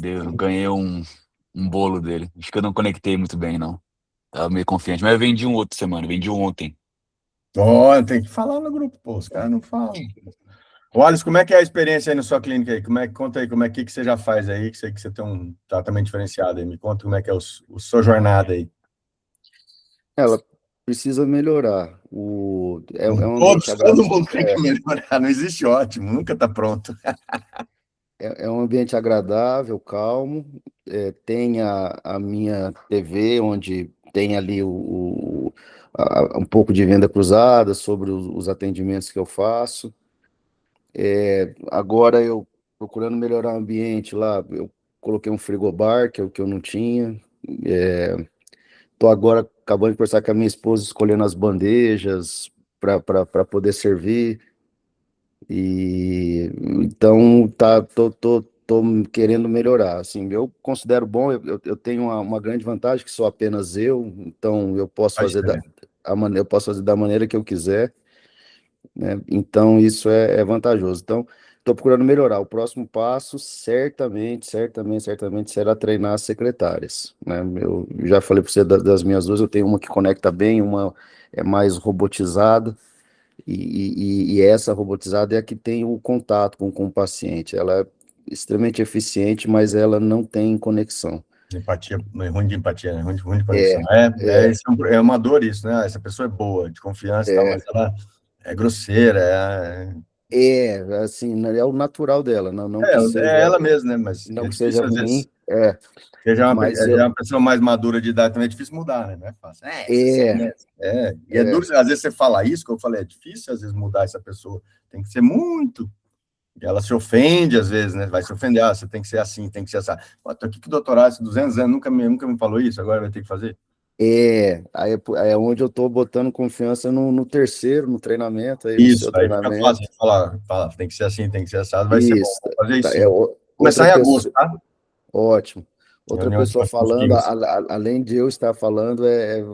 Eu ganhei um bolo dele. Acho que eu não conectei muito bem, não. Tava meio confiante. Mas eu vendi um outro semana, vendi um ontem. Tem que falar no grupo, pô. Os caras não falam. Wallace, como é que é a experiência aí na sua clínica aí? Conta aí, como é que você já faz aí, que você tem um tratamento diferenciado aí. Me conta como é que é a sua jornada aí. Ela precisa melhorar. É um ambiente Todo mundo tem que melhorar, não existe ótimo, nunca está pronto. É um ambiente agradável, calmo. Tem a minha TV, onde tem ali um pouco de venda cruzada sobre os atendimentos que eu faço. Agora eu procurando melhorar o ambiente lá, eu coloquei um frigobar, que é o que eu não tinha. Estou agora acabando de conversar com a minha esposa, escolhendo as bandejas para poder servir. E então tô querendo melhorar. Assim, eu considero bom, eu tenho uma grande vantagem, que sou apenas eu, então eu posso fazer da maneira que eu quiser, né? Então isso é vantajoso. Então, estou procurando melhorar. O próximo passo, certamente será treinar as secretárias, né? Eu já falei para você das minhas duas, eu tenho uma que conecta bem, uma é mais robotizada, e essa robotizada é a que tem o contato com o paciente. Ela é extremamente eficiente, mas ela não tem conexão. Empatia, não é ruim de empatia, é ruim de conexão. É uma dor isso, né? Essa pessoa é boa, de confiança, tal, mas ela é grosseira. Assim, é o natural dela, não que É seja, ela mesma, né? Mas não é que seja difícil, às ruim. vezes. Seja Mas uma pessoa mais madura de idade também é difícil mudar, né? Não é fácil. E é duro, às vezes você fala isso, que eu falei, é difícil às vezes mudar essa pessoa. Tem que ser muito. E ela se ofende às vezes, né? Vai se ofender, você tem que ser assim, tem que ser assim. Tô aqui com o doutorado, 200 anos, nunca me falou isso, agora vai ter que fazer. Aí é onde eu tô botando confiança no terceiro, no treinamento, aí no Isso, seu aí fica treinamento. fácil de falar, tem que ser assim, tem que ser assado, vai ser bom. Isso. Vou fazer isso Tá, sim. Começar outra em agosto, pessoa, tá? ótimo. Outra Reunião de pessoa falando, times. além de eu estar falando,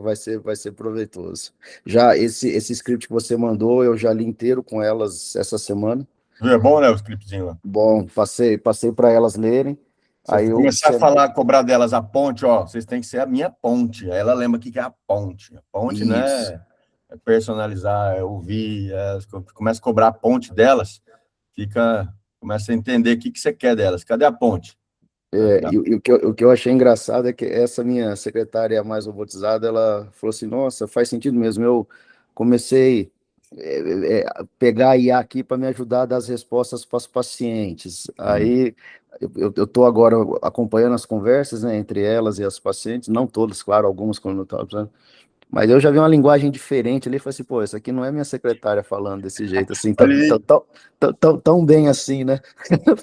vai ser proveitoso. Já esse script que você mandou, eu já li inteiro com elas essa semana. Viu? É bom, né, o scriptzinho lá. Bom, passei para elas lerem. Você Aí eu começar a falar, cobrar delas a ponte, ó, vocês têm que ser a minha ponte. Aí ela lembra o que é a ponte. A ponte, Isso. né, é personalizar, é ouvir, começa a cobrar a ponte delas, começa a entender o que você quer delas. Cadê a ponte? E o que eu achei engraçado é que essa minha secretária mais robotizada, ela falou assim, nossa, faz sentido mesmo, eu comecei a pegar a IA aqui para me ajudar a dar as respostas para os pacientes. Aí eu estou agora acompanhando as conversas, né, entre elas e as pacientes, não todas, claro, algumas quando eu estava precisando, mas eu já vi uma linguagem diferente ali, e falei assim, pô, isso aqui não é minha secretária falando desse jeito, assim, Ali, tão bem assim, né?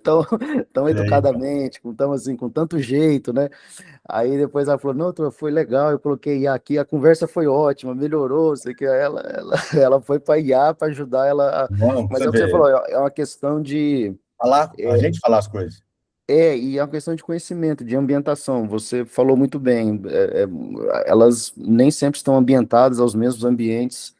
Tão, tão e aí, educadamente, tão assim, com tanto jeito, né? Aí depois ela falou, não, foi legal, eu coloquei IA aqui, a conversa foi ótima, melhorou, sei que ela foi para IA para ajudar ela, vamos, mas você é o que você vê, falou, é uma questão de, a gente falar as coisas. e é uma questão de conhecimento, de ambientação, você falou muito bem, elas nem sempre estão ambientadas aos mesmos ambientes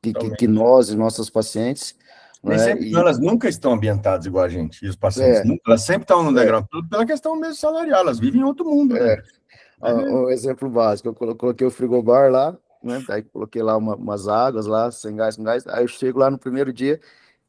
que Totalmente. nós e nossos pacientes, Nem né, sempre, elas nunca estão ambientadas igual a gente, e os pacientes. é, Elas sempre estão no é, degrau, tudo pela questão mesmo salarial, elas vivem em outro mundo, né? é. Um exemplo básico, eu coloquei o frigobar lá, né? Aí coloquei lá umas águas lá, sem gás, com gás. Aí eu chego lá no primeiro dia,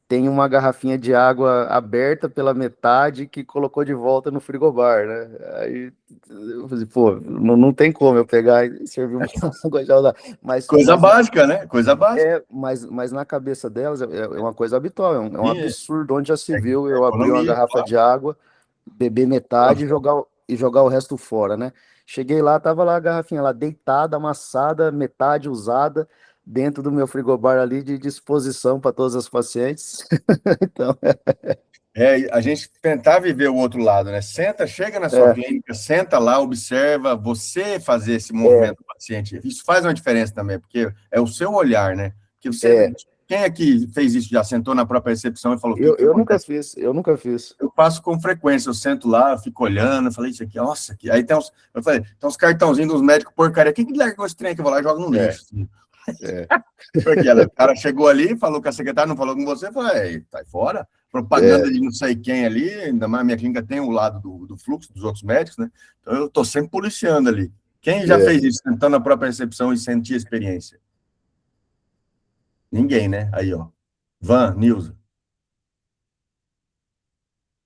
tem uma garrafinha de água aberta pela metade que colocou de volta no frigobar, né? Aí eu falei, pô, não tem como eu pegar e servir uma água gelada. Mas, Coisa mas, básica, né? Coisa básica. mas na cabeça delas é uma coisa habitual, é um E absurdo. Onde já se viu é eu abrir uma economia, garrafa claro. de água, beber metade e jogar o resto fora, né? Cheguei lá, tava lá a garrafinha lá deitada, amassada, metade usada, dentro do meu frigobar ali de disposição para todas as pacientes. Então, A gente tentar viver o outro lado, né? Chega na sua é, clínica, senta lá, observa, você fazer esse é, movimento do paciente. Isso faz uma diferença também, porque é o seu olhar, né? Porque é. quem é que fez isso? Já sentou na própria recepção e falou, o que Eu nunca acontece? fiz, eu nunca fiz. Eu faço com frequência, eu sento lá, eu fico olhando, eu falei, isso aqui, nossa, aí eu falei, tem uns cartãozinhos dos médicos porcaria, quem que larga esse trem que eu vou lá e jogo no É, lixo? Assim. é, Porque o cara chegou ali, falou com a secretária, não falou com você, eu falei, sai fora. Propaganda é, de não sei quem ali, ainda mais minha clínica tem o lado do fluxo dos outros médicos, né? Então eu estou sempre policiando ali. Quem já é. fez isso, sentando na própria recepção e sentir a experiência? Ninguém, né? Aí, ó. Van, Nilza,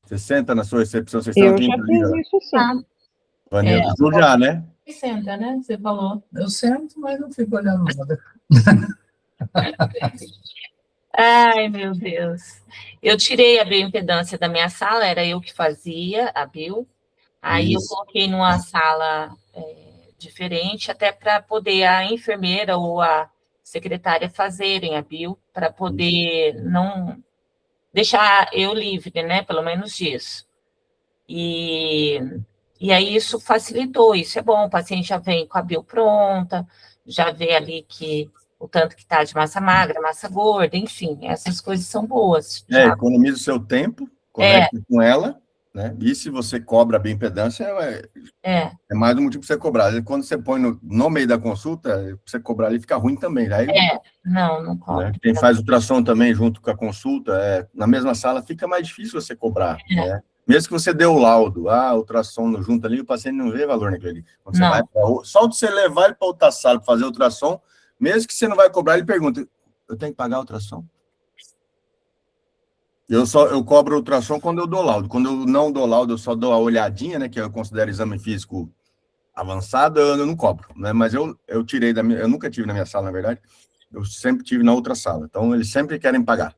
você senta na sua recepção, vocês têm uma Eu já clínica ali, fiz ó. isso sim. Van, É, Nilza, tu já, né? senta, né? Você falou. Eu sento, mas não fico olhando nada. Ai, meu Deus. Eu tirei a bioimpedância da minha sala, era eu que fazia a bio. Aí eu Isso. coloquei numa sala diferente, até para poder a enfermeira ou a secretária fazerem a bio, para poder não deixar eu livre, né? Pelo menos disso. E aí isso facilitou, isso é bom, o paciente já vem com a bio pronta, já vê ali que o tanto que está de massa magra, massa gorda, enfim, essas coisas são boas. Já. Economiza o seu tempo, conecta com ela, né? E se você cobra a bioimpedância, é mais um motivo para você cobrar. Às vezes, quando você põe no meio da consulta, você cobrar ali fica ruim também. Aí, não cobra. né? Quem faz ultrassom também junto com a consulta, na mesma sala, fica mais difícil você cobrar, né? Mesmo que você dê o laudo, ultrassom junto ali, o paciente não vê valor naquele ali. Quando você vai só de você levar ele para outra sala para fazer ultrassom, mesmo que você não vai cobrar, ele pergunta, eu tenho que pagar ultrassom? Eu cobro ultrassom quando eu dou laudo. Quando eu não dou laudo, eu só dou a olhadinha, né, que eu considero exame físico avançado, eu não cobro, né? Mas eu tirei eu nunca tive na minha sala, na verdade. Eu sempre tive na outra sala. Então, eles sempre querem pagar.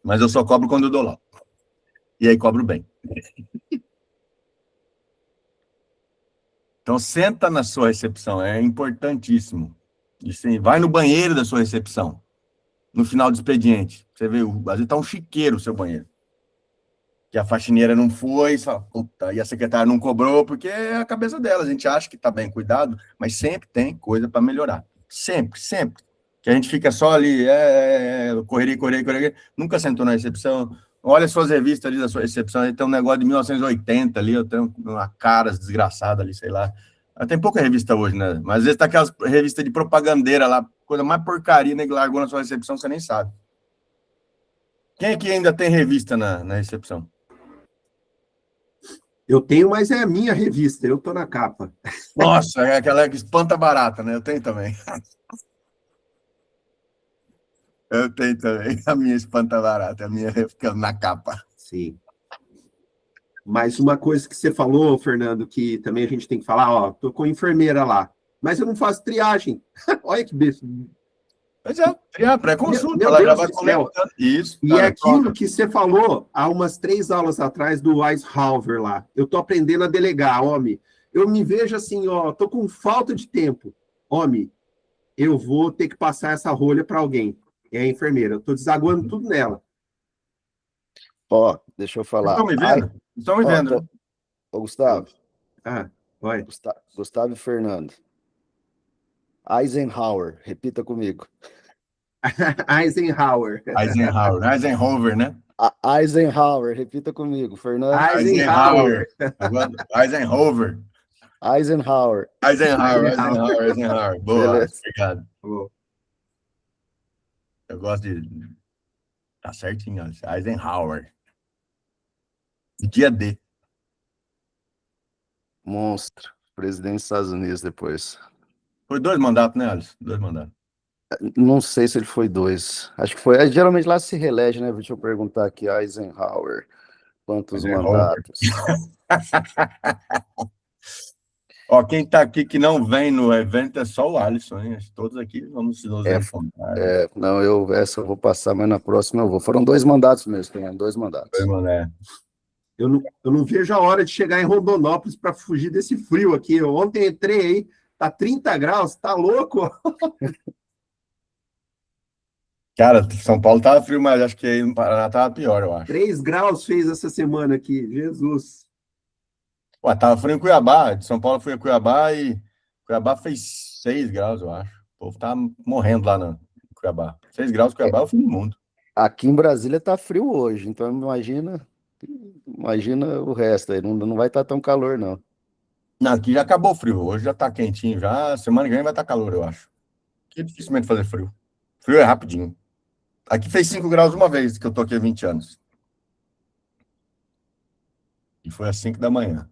Mas eu só cobro quando eu dou laudo. E aí cobro bem. Então, senta na sua recepção, é importantíssimo. E, sim, vai no banheiro da sua recepção, no final do expediente. Você vê, às vezes está um chiqueiro o seu banheiro. que a faxineira não foi, puta, e a secretária não cobrou, porque é a cabeça dela. A gente acha que está bem cuidado, mas sempre tem coisa para melhorar. Sempre, sempre. Que a gente fica só ali, correria, nunca sentou na recepção. Olha suas revistas ali da sua recepção, aí tem um negócio de 1980 ali, eu tenho uma cara desgraçada ali, sei lá. Tem pouca revista hoje, né? Mas às vezes tá aquelas revistas de propagandeira lá, coisa mais porcaria, né, que largou na sua recepção, você nem sabe. Quem aqui ainda tem revista na recepção? Eu tenho, mas é a minha revista, eu tô na capa. Nossa, é aquela que espanta barata, né? Eu tenho também. Eu tenho também. A minha espanta barata, a minha fica na capa. Sim. Mas uma coisa que você falou, Fernando, que também a gente tem que falar, ó, tô com enfermeira lá, mas eu não faço triagem. Olha que besta. Pois é, triar, pré-consulta, Meu ela já Deus vai do céu. coletando. Isso. E cara, é aquilo que você falou há umas 3 aulas atrás do Eisenhower lá. Eu tô aprendendo a delegar, homem. Eu me vejo assim, ó, tô com falta de tempo. Homem, eu vou ter que passar essa rolha para alguém. É a enfermeira. Eu tô desaguando tudo nela. Ó, deixa eu falar. Estão me vendo? Estão me Ó, vendo, né? Ô, Gustavo, Ah, vai. Gustavo e Fernando. Eisenhower, repita comigo. Eisenhower. Eisenhower, né? Eisenhower, repita comigo, Fernando. Eisenhower. Eisenhower. Boa, Beleza. obrigado. Bom, Eu gosto de... Tá certinho, Eisenhower. Dia D. Monstro. Presidente dos Estados Unidos depois. Foi 2 mandatos, né, Alisson? 2 mandatos. Não sei se ele foi 2. Acho que foi. Geralmente lá se reelege, né? Deixa eu perguntar aqui, Eisenhower. Quantos Eisenhower. mandatos? Ó, quem tá aqui que não vem no evento é só o Alisson, hein? Todos aqui vamos nos encontrar. Não, essa eu vou passar, mas na próxima eu vou. Foram 2 mandatos mesmo, tem 2 mandatos. eu não vejo a hora de chegar em Rondonópolis para fugir desse frio aqui. Eu ontem entrei aí, tá 30 graus, tá louco? Cara, São Paulo tava frio, mas acho que aí no Paraná tava pior, eu acho. 3 graus fez essa semana aqui, Jesus. Ué, tava frio em Cuiabá, de São Paulo fui a Cuiabá e Cuiabá fez 6 graus, eu acho. O povo tava morrendo lá no Cuiabá. 6 graus Cuiabá é o fim do mundo. Aqui em Brasília tá frio hoje, então imagina o resto aí, não vai estar tão calor, não. Não, aqui já acabou o frio, hoje já tá quentinho já, semana que vem vai estar calor, eu acho. Aqui é dificilmente fazer frio. Frio é rapidinho. Aqui fez 5 graus uma vez, que eu tô aqui há 20 anos. E foi às 5 da manhã.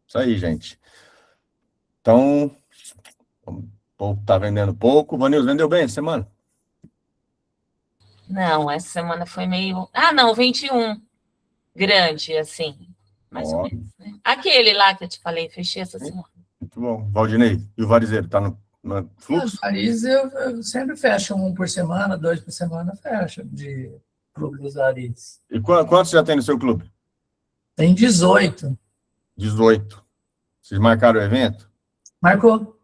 Isso aí, gente. Então, o povo tá vendendo pouco. Vanilson, vendeu bem essa semana? Não, essa semana foi meio... Ah, não, 21. Grande, assim, mais ou menos. Né? Aquele lá que eu te falei, fechei essa semana. Muito bom. Valdinei, e o Varizeiro, tá no fluxo? Paris eu sempre fecho 1 por semana, 2 por semana, fecho de clube dos Aris. E quantos já tem no seu clube? Tem 18. 18. Vocês marcaram o evento? Marcou.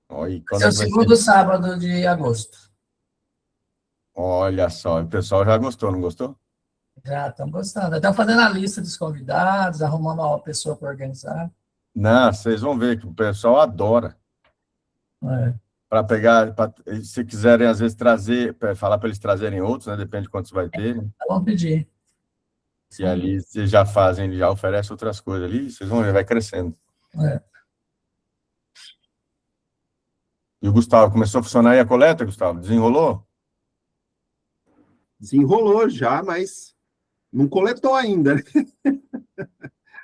Olha, Esse é o segundo sábado de agosto. Olha só, o pessoal já gostou, não gostou? Já estão gostando. Estão fazendo a lista dos convidados, arrumando uma pessoa para organizar. Não, vocês vão ver que o pessoal adora. Para pegar, se quiserem, às vezes, trazer, falar para eles trazerem outros, né? Depende de quantos vai ter. Né? Vamos pedir. E ali vocês já fazem, já oferecem outras coisas ali, vocês vão ver, vai crescendo. E o Gustavo, começou a funcionar aí a coleta, Gustavo? Desenrolou? Desenrolou já, mas não coletou ainda.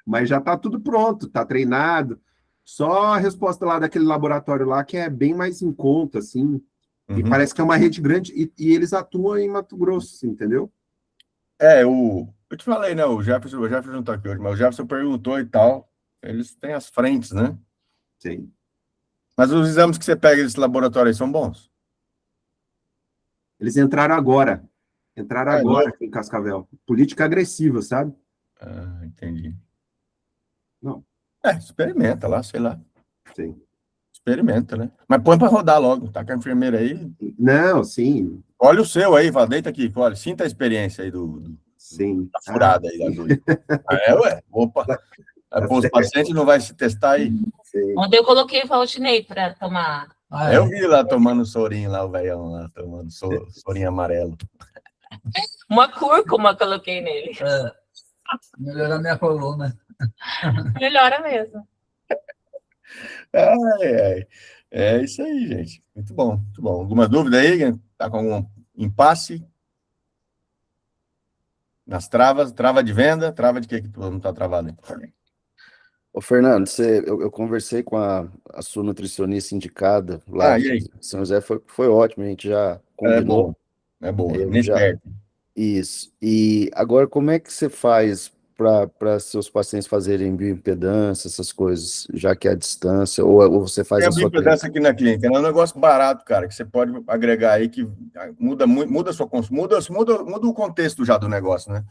Mas já está tudo pronto, está treinado. Só a resposta lá daquele laboratório lá, que é bem mais em conta, assim. E parece que é uma rede grande, e eles atuam em Mato Grosso, entendeu? Eu te falei, né? O Jefferson não está aqui hoje, mas o Jefferson perguntou e tal. Eles têm as frentes, né? Sim. Mas os exames que você pega desse laboratório aí são bons? Eles entraram agora. Aqui em Cascavel. Política agressiva, sabe? Ah, entendi. Não. Experimenta lá, sei lá. Sim. Experimenta, né? Mas põe para rodar logo, tá com a enfermeira aí. Não, sim. Olha o seu aí, fala, deita aqui, olha, sinta a experiência aí do Sim. Tá furada aí da agulha. Ué, opa. Os pacientes não vai se testar aí. Sim. Ontem eu coloquei o Valdinei para tomar. Ah, Eu vi lá tomando sorinho lá, o velhão lá, tomando sorinho amarelo. Uma cúrcuma eu coloquei nele. Melhorar minha coluna. Melhora mesmo. Ai. É isso aí, gente. Muito bom, muito bom. Alguma dúvida aí? Tá com algum impasse? Nas travas? Trava de venda? Trava de quê que todo mundo tá travado aí? Ô, Fernando, eu conversei com a sua nutricionista indicada lá E aí? em São José, foi ótimo, a gente já combinou. É boa. Eu Nesse já- perto. Isso. E agora, como é que você faz para seus pacientes fazerem bioimpedância, essas coisas, já que é a distância, ou você faz Tem a a sua bioimpedância aqui na clínica. É um negócio barato, cara, que você pode agregar aí, que muda muito, muda a sua muda o contexto já do negócio, né?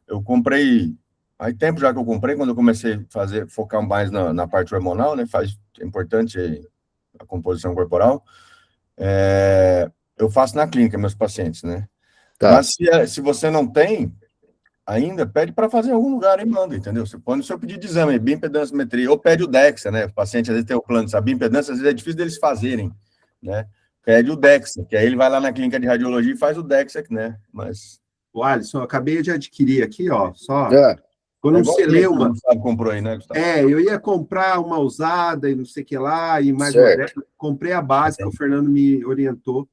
Eu comprei, há tempo já que eu comprei, quando eu comecei a focar mais na parte hormonal, né? É importante a composição corporal. Eu faço na clínica, meus pacientes, né? Tá, Mas se você não tem ainda, pede para fazer em algum lugar e manda, entendeu? Você põe no seu pedido de exame, bioimpedanciometria, ou pede o DEXA, né? O paciente às vezes tem o plano de bioimpedância, às vezes é difícil deles fazerem, né? Pede o DEXA, que aí ele vai lá na clínica de radiologia e faz o DEXA, né? Mas O Alisson, eu acabei de adquirir aqui, ó, só. é, Quando igual você lê o uma. Gustavo comprou aí, né, Gustavo? Eu ia comprar uma usada e não sei o que lá, e mais Certo. moderna. Comprei a básica, o Fernando me orientou.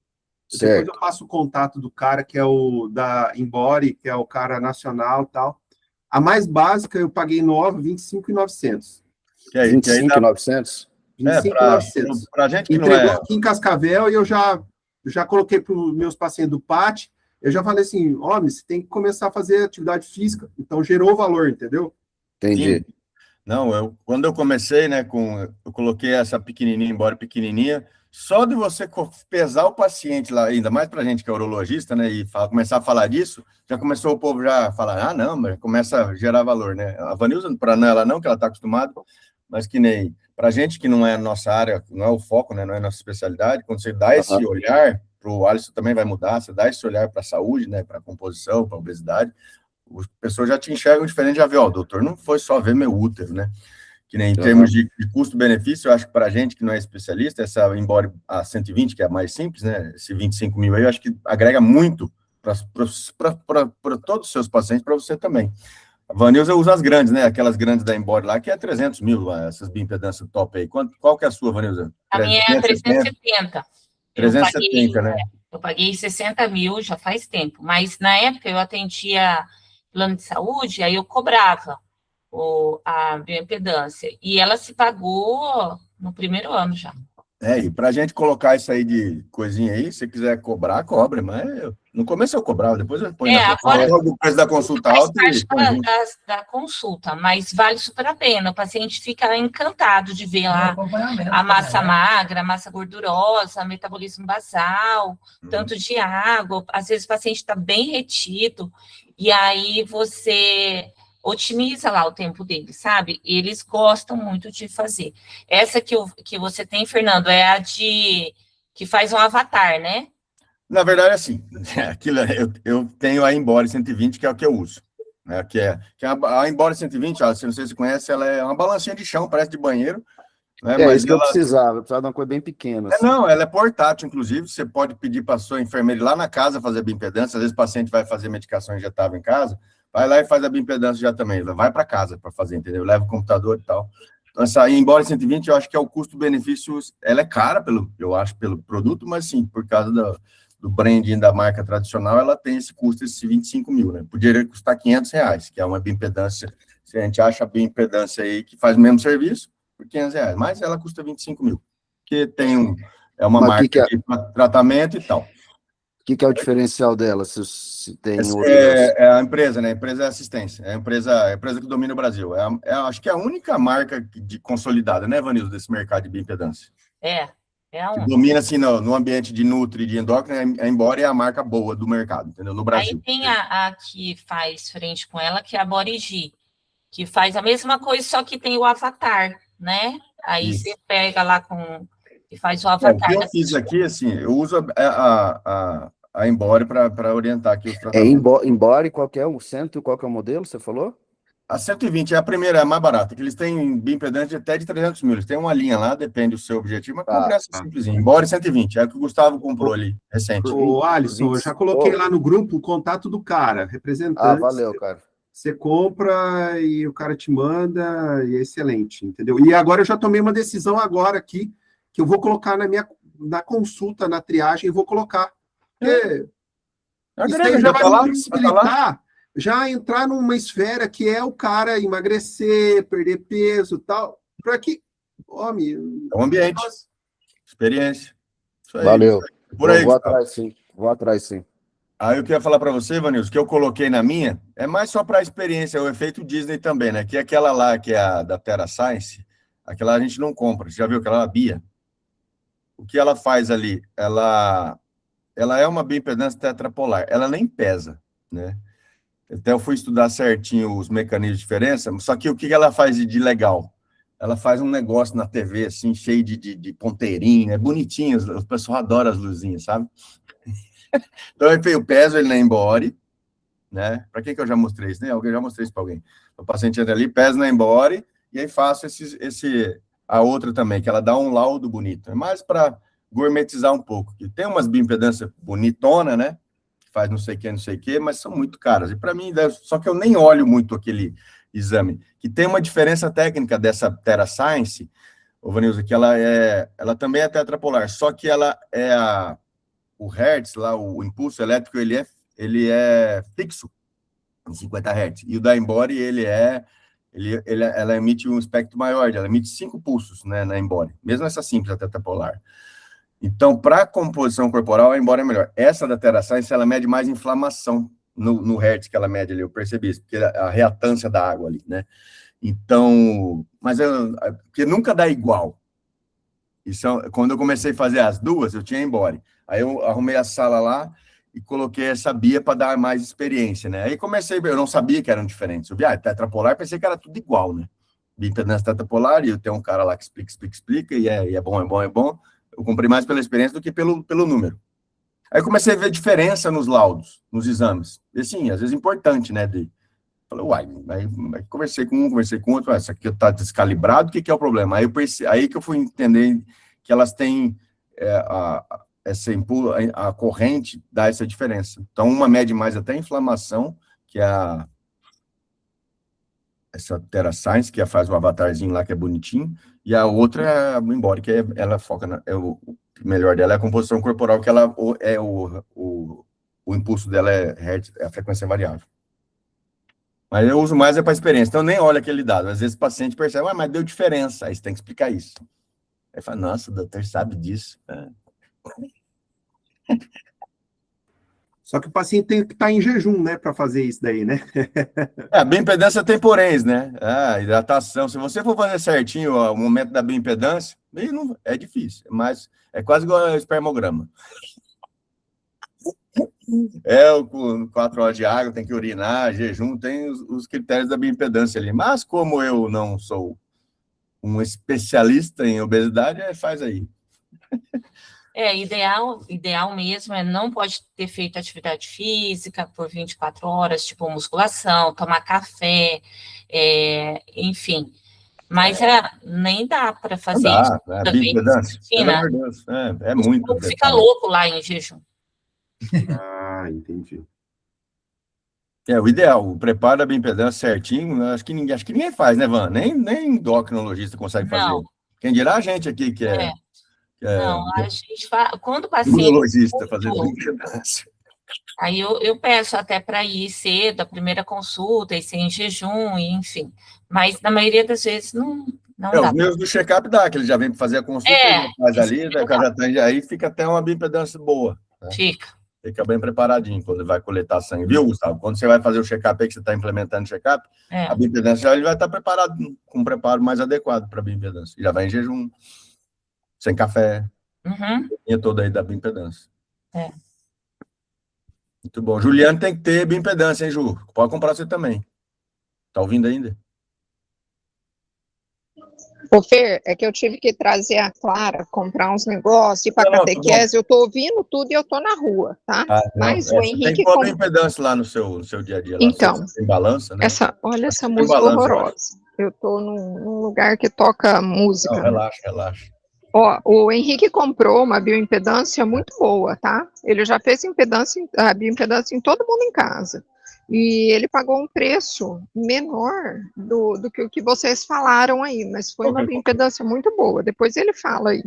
Depois certo. eu passo o contato do cara, que é o da Embody, que é o cara nacional e tal. A mais básica eu paguei nova, R$ 25.900. Que aí dá 25.900? 25.900. pra gente que Entregou não é... aqui em Cascavel e eu já coloquei para os meus pacientes do PAT. Eu já falei assim, homem, você tem que começar a fazer atividade física. Então, gerou valor, entendeu? Entendi. Sim. Não, quando eu comecei, né, eu coloquei essa pequenininha, embora pequenininha, só de você pesar o paciente lá, ainda mais para a gente que é urologista, né, e começar a falar disso, já começou o povo já a falar, não, mas começa a gerar valor, né? A Vanilza, para ela não, que ela está acostumada, mas que nem para a gente que não é a nossa área, não é o foco, né, não é a nossa especialidade, quando você dá esse olhar, para o Alisson também vai mudar, você dá esse olhar para a saúde, né, para a composição, para a obesidade, as pessoas já te enxergam diferente, já vê, ó, doutor, não foi só ver meu útero, né? Que nem em termos de custo-benefício, eu acho que para a gente que não é especialista, embora a 120, que é a mais simples, né? Esse 25 mil aí, eu acho que agrega muito para todos os seus pacientes, para você também. A Vanilza usa as grandes, né? Aquelas grandes da Embody lá, que é 300 mil, essas bioimpedâncias top aí. Qual que é a sua, Vanilza? A minha é 370. 370, né? Eu paguei 60 mil já faz tempo, mas na época eu atendia plano de saúde, aí eu cobrava a bioimpedância, e ela se pagou no primeiro ano já. E pra gente colocar isso aí de coisinha aí, se quiser cobrar, cobre, mas no começo eu cobrava, depois eu ponho o preço da consulta alta. Faz parte da consulta, mas vale super a pena, o paciente fica encantado de ver lá a massa magra, a massa gordurosa, metabolismo basal, tanto de água, às vezes o paciente está bem retido, e aí você otimiza lá o tempo dele, sabe? Eles gostam muito de fazer. Essa que você tem, Fernando, é a que faz um avatar, né? Na verdade, assim, eu tenho a Embody 120, que é o que eu uso. Né? A Embody 120, não sei se você conhece, ela é uma balancinha de chão, parece de banheiro. Né? Mas isso que eu precisava de uma coisa bem pequena. Assim. Ela é portátil, inclusive, você pode pedir para a sua enfermeira ir lá na casa fazer a bioimpedância, às vezes o paciente vai fazer medicação injetável em casa, vai lá e faz a bioimpedância já também, vai para casa para fazer, entendeu? Leva o computador e tal. Então, essa Embody 120, eu acho que é o custo-benefício, ela é cara, eu acho, pelo produto, mas sim, por causa do branding da marca tradicional, ela tem esse custo, esse 25 mil, né? Poderia custar R$500, que é uma bioimpedância, se a gente acha a bioimpedância aí que faz o mesmo serviço, por R$500, mas ela custa 25 mil, porque é uma marca de tratamento e tal. O que é o diferencial dela, se tem outros... É a empresa, né? A empresa é assistência, é a empresa que domina o Brasil. Acho que é a única marca consolidada, né, Vanildo, desse mercado de bioimpedância. Que domina, assim, no ambiente de nutri, de endócrino, embora é a marca boa do mercado, entendeu? No Brasil. Aí tem a que faz frente com ela, que é a Borigi, que faz a mesma coisa, só que tem o avatar, né? Aí você pega lá e faz o avatar. O que eu fiz aqui, assim, eu uso a a Embora para orientar aqui os É tratamentos. embora qual que é o centro, qual que é o modelo, você falou? A 120 é a primeira, é a mais barata, que eles têm bioimpedância até de 300 mil. Eles têm uma linha lá, depende do seu objetivo, mas compre essa simplesinha. Embora 120, é o que o Gustavo comprou ali, recente. Ô, Alisson, eu já coloquei lá no grupo o contato do cara, representante. Valeu, cara. Você compra e o cara te manda, e é excelente, entendeu? E agora eu já tomei uma decisão agora aqui, que eu vou colocar na consulta, na triagem, vou colocar. Porque isso aí já vai me possibilitar já entrar numa esfera que é o cara emagrecer, perder peso e tal, para que, homem... É um ambiente, experiência. Isso aí. Valeu. Por aí, Vou Gustavo. atrás, sim. Vou atrás, sim. Aí eu queria falar para você, Vanilson, que eu coloquei na minha, é mais só para a experiência, é o efeito Disney também, né? Que é aquela lá, que é a da Terra Science, aquela a gente não compra. Você já viu aquela lá, Bia? O que ela faz ali? Ela é uma bioimpedância tetrapolar, ela nem pesa, né? Até eu fui estudar certinho os mecanismos de diferença, só que o que ela faz de legal? Ela faz um negócio na TV, assim, cheio de ponteirinho, é bonitinho, o pessoal adora as luzinhas, sabe? Então, eu peso ele na Embody, né? Para quem que eu já mostrei isso, né? Eu já mostrei isso para alguém. O paciente entra ali, peso na Embody, e aí faço a outra também, que ela dá um laudo bonito. É mais para gourmetizar um pouco. Que tem umas bioimpedâncias bonitona, né? Que faz não sei o que, mas são muito caras. E para mim, só que eu nem olho muito aquele exame. Que tem uma diferença técnica dessa Terra Science, ô Vanilson, que ela também é tetrapolar, só que ela é o Hertz, lá, o impulso elétrico, ele é fixo, em 50 Hz. E o da Embody, ela emite um espectro maior, ela emite 5 pulsos, né, na Embody, mesmo essa simples, a tetrapolar. Então, para composição corporal, a Embody é melhor. Essa da Terra Science, ela mede mais inflamação no Hertz que ela mede ali, eu percebi isso, porque a reatância da água ali, né? Então, porque nunca dá igual. Isso, quando eu comecei a fazer as duas, eu tinha Embody. Aí eu arrumei a sala lá e coloquei essa Bia para dar mais experiência, né? Aí eu não sabia que eram diferentes. Eu vi, tetrapolar, pensei que era tudo igual, né? Bioimpedância tetrapolar, e tem um cara lá que explica, e é bom. Eu comprei mais pela experiência do que pelo número. Aí comecei a ver diferença nos laudos, nos exames. E assim, às vezes importante, né? Falei, aí conversei com outro, essa aqui está descalibrado, o que é o problema? Aí que eu fui entender que elas têm a corrente dá essa diferença. Então, uma mede mais até inflamação, que é essa Terra Science, que faz o avatarzinho lá, que é bonitinho, e a outra é a Embody, que ela foca o melhor dela é a composição corporal, que ela o impulso dela é a frequência variável. Mas eu uso mais para experiência, então nem olha aquele dado. Às vezes o paciente percebe, mas deu diferença, aí você tem que explicar isso. Aí fala, nossa, o doutor sabe disso. Só que o paciente tem que estar em jejum, né, para fazer isso daí, né? A bioimpedância temporense, né? Hidratação. Se você for fazer certinho o momento da bioimpedância, é difícil, mas é quase igual ao espermograma. Com 4 horas de água, tem que urinar, jejum, tem os critérios da bioimpedância ali. Mas como eu não sou um especialista em obesidade, faz aí. Ideal mesmo não pode ter feito atividade física por 24 horas, tipo musculação, tomar café, enfim. Mas nem dá para fazer isso. Bioimpedância, pelo amor de Deus, é muito. Fica louco lá em jejum. Entendi. O ideal, o preparo da bioimpedância certinho, né? acho que ninguém faz, né, Van? Nem endocrinologista consegue fazer. Quem dirá a gente aqui que é... Não, a gente faz... Quando o paciente... Urologista fazer bioimpedância. Aí eu peço até para ir cedo, a primeira consulta, e ser em jejum, enfim. Mas na maioria das vezes não dá. Os meus do check-up dá, que ele já vem fazer a consulta, faz ali, aí fica até uma bioimpedância boa. Né? Fica bem preparadinho quando ele vai coletar sangue. Viu, Gustavo? Quando você vai fazer o check-up aí, que você está implementando o check-up, a bioimpedância ele vai estar preparado, com um preparo mais adequado para a bioimpedância. Já vai em jejum, sem café, toda aí da bioimpedância. Muito bom. Juliano tem que ter bioimpedância, hein, Ju? Pode comprar você também. Tá ouvindo ainda? Ô, Fer, é que eu tive que trazer a Clara, comprar uns negócios, ir para Não, tudo catequese, eu tô ouvindo tudo e eu tô na rua, tá? Ah, não, Mas o você tem Henrique... qual a impedância lá no seu dia a dia? Lá? Então, Você tem balança, né? olha Acho essa que tem música balança, eu acho. horrorosa. Eu tô num lugar que toca música. Não, relaxa. Ó, o Henrique comprou uma bioimpedância muito boa, tá? Ele já fez a bioimpedância em todo mundo em casa. E ele pagou um preço menor do que o que vocês falaram aí, mas foi uma bioimpedância muito boa. Depois ele fala aí.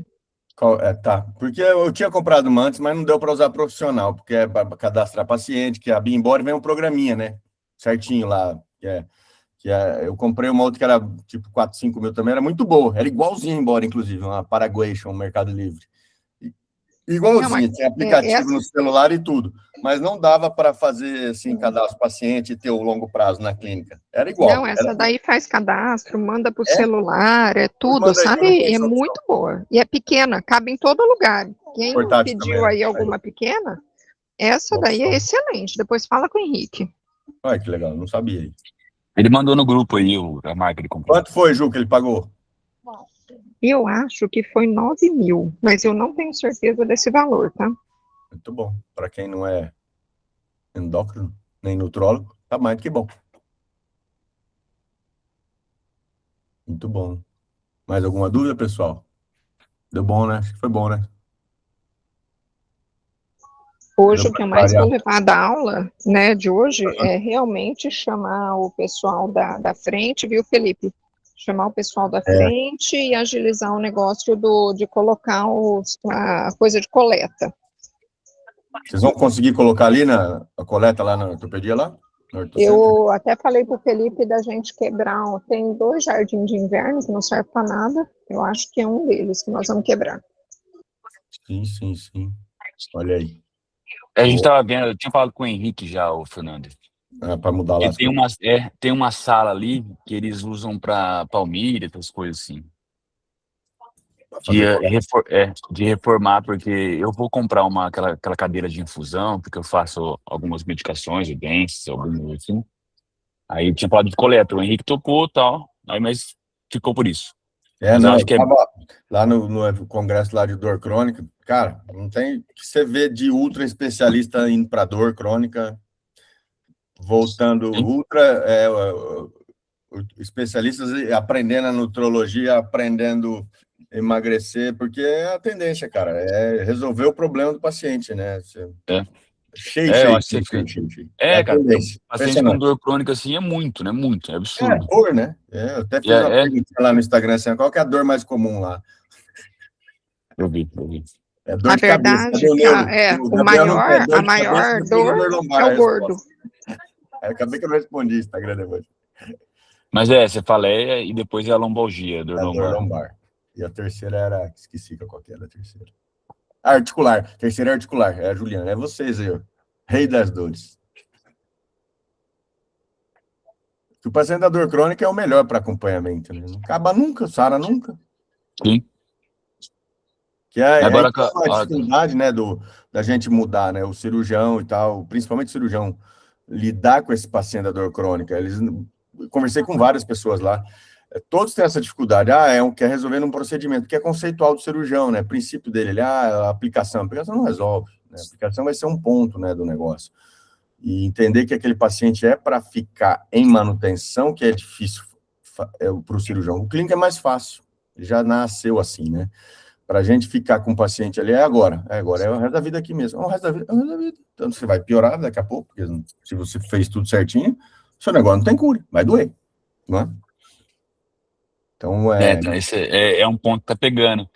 Tá. Porque eu tinha comprado uma antes, mas não deu para usar profissional, porque é para cadastrar paciente, que a Bimbora vem um programinha, né? Certinho lá. Eu comprei uma outra que era tipo 4, 5 mil também, era muito boa. Era igualzinha embora, inclusive, uma Paraguation, um Mercado Livre. Igualzinha, tinha aplicativo no celular e tudo. Mas não dava para fazer assim, cadastro paciente e ter o longo prazo na clínica. Era igual. Não, essa daí faz cadastro, manda para o É? celular, é tudo, Manda aí, que eu não sabe? conheço É a opção. muito boa. E é pequena, cabe em todo lugar. Quem Portátil pediu também, né? aí alguma pequena, essa Boa daí é opção. excelente. Depois fala com o Henrique. Olha que legal, não sabia. Ele mandou no grupo aí a marca que ele comprou. Quanto foi, Ju, que ele pagou? Eu acho que foi 9 mil, mas eu não tenho certeza desse valor, tá? Muito bom. Para quem não é endócrino, nem nutrólogo, tá mais do que bom. Muito bom. Mais alguma dúvida, pessoal? Deu bom, né? Acho que foi bom, né? Hoje, Deu o que pra eu mais variar. vou levar da aula, né, de hoje, é realmente chamar o pessoal da frente, viu, Felipe? Chamar o pessoal da frente e agilizar o negócio de colocar a coisa de coleta. Vocês vão conseguir colocar ali a coleta lá na ortopedia lá? No ortocentro? Eu até falei para o Felipe da gente quebrar, tem 2 jardins de inverno que não servem para nada, eu acho que é um deles que nós vamos quebrar. Sim. Olha aí. A gente tava vendo, eu tinha falado com o Henrique já, o Fernando. Para mudar lá. Tem uma sala ali que eles usam para Palmira, essas coisas assim. De reformar, porque eu vou comprar aquela cadeira de infusão, porque eu faço algumas medicações, doenças, algumas assim. Aí eu tinha falado de coleta, o Henrique tocou e tal, mas ficou por isso. Mas Não, acho que tava lá no congresso lá de dor crônica, cara, não tem o que você vê de ultra especialista indo para dor crônica, voltando especialistas aprendendo a nutrologia, aprendendo a emagrecer, porque é a tendência, cara, é resolver o problema do paciente, né? Cheio. É, cara, tendência. paciente com dor crônica assim é muito, né? Muito, é absurdo. Dor, né? Eu até fiz uma pergunta lá no Instagram, assim, qual que é a dor mais comum lá? Eu vi. É dor Na de cabeça. verdade, a maior dor é o gordo. Acabei que eu não respondi Instagram depois. Mas você fala, e depois é a lombalgia, dor lombar. E a terceira era, esqueci qual que era a terceira. Articular. Terceira é articular, é a Juliana. É vocês aí, ó. Rei das dores. O paciente da dor crônica é o melhor para acompanhamento, né? Não acaba nunca, sara nunca. Sim. Que agora a dificuldade, né, da gente mudar, né, o cirurgião e tal, principalmente o cirurgião, lidar com esse paciente da dor crônica. Conversei com várias pessoas lá, todos têm essa dificuldade, quer resolver num procedimento, que é conceitual do cirurgião, né, princípio dele, a aplicação não resolve, né, a aplicação vai ser um ponto, né, do negócio. E entender que aquele paciente é para ficar em manutenção, que é difícil para o cirurgião. O clínico é mais fácil, ele já nasceu assim, né? Para a gente ficar com o paciente ali é agora, é o resto da vida aqui mesmo. É o resto da vida. Então você vai piorar daqui a pouco, porque se você fez tudo certinho, seu negócio não tem cura, vai doer, não é? Então esse é um ponto que tá pepegando.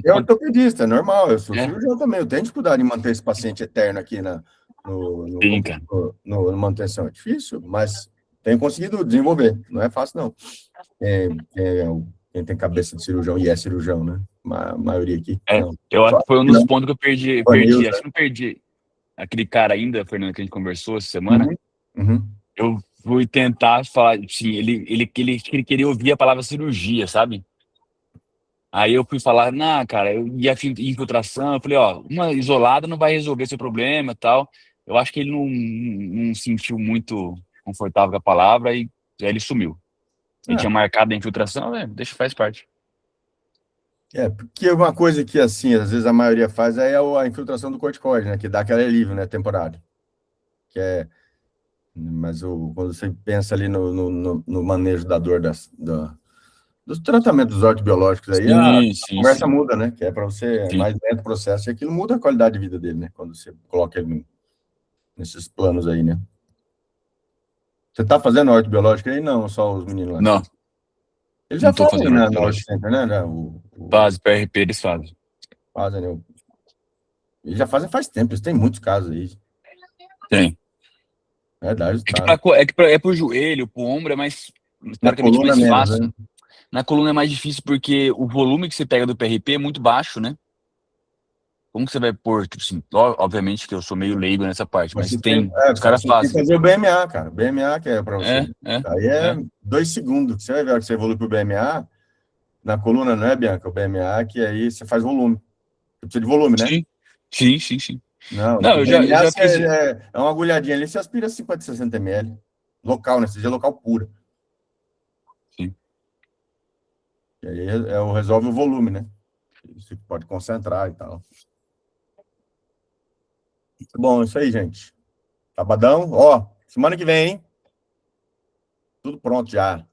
É ortopedista, é normal, eu sou cirurgião também, eu tenho dificuldade em manter esse paciente eterno aqui no manutenção. É difícil, mas tenho conseguido desenvolver, não é fácil não. Quem tem cabeça de cirurgião e é cirurgião, né? A maioria aqui. Eu acho que foi um dos pontos que eu perdi. Acho que não perdi aquele cara ainda, Fernando, que a gente conversou essa semana. Eu fui tentar falar, assim, ele queria ouvir a palavra cirurgia, sabe? Aí eu fui falar, cara, eu ia infiltração, eu falei, uma isolada não vai resolver seu problema e tal. Eu acho que ele não sentiu muito confortável com a palavra e aí ele sumiu. Ele tinha marcado a infiltração, deixa, faz parte. Porque uma coisa que, assim, às vezes a maioria faz é a infiltração do corticoide, né? Que dá aquele alívio, né? Temporário. Mas quando você pensa ali no manejo da dor dos tratamentos ortobiológicos aí, a conversa muda, né? Que é para você mais lento o processo, e aquilo muda a qualidade de vida dele, né? Quando você coloca ele nesses planos aí, né? Você tá fazendo ortobiológico aí? Não, só os meninos lá. Não. Eles já fazem na Ortocenter, né? Faz, PRP eles fazem. Fazem, né? Eles já fazem faz tempo, eles têm muitos casos aí. Tem. Verdade, é pro joelho, pro ombro é mais, teoricamente, mais fácil. Né? Na coluna é mais difícil porque o volume que você pega do PRP é muito baixo, né? Como que você vai pôr, tipo assim, obviamente que eu sou meio leigo nessa parte, mas os caras fazem. Tem que fazer o BMA, cara. BMA que é pra você. Aí 2 segundos. Você vai ver que você evolui pro BMA, na coluna, não é, Bianca? O BMA, que aí você faz volume. Você precisa de volume, né? Sim. Não, eu já fiz. É uma agulhadinha ali, você aspira 50, 60 ml. Local, né? Seja local pura. Sim. E aí resolve o volume, né? Você pode concentrar e tal. Bom, isso aí, gente. Sabadão, semana que vem, hein? Tudo pronto já.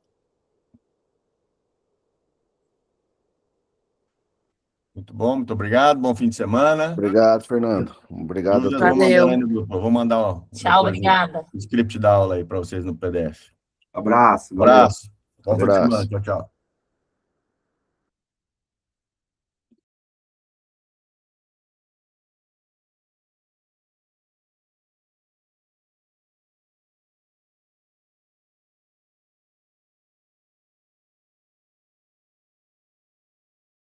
Muito bom, muito obrigado. Bom fim de semana. Obrigado, Fernando. Obrigado. Valeu. Vou mandar Tchau, obrigada. o script da aula aí para vocês no PDF. Abraço. Abraço. Abraço. Tchau, tchau.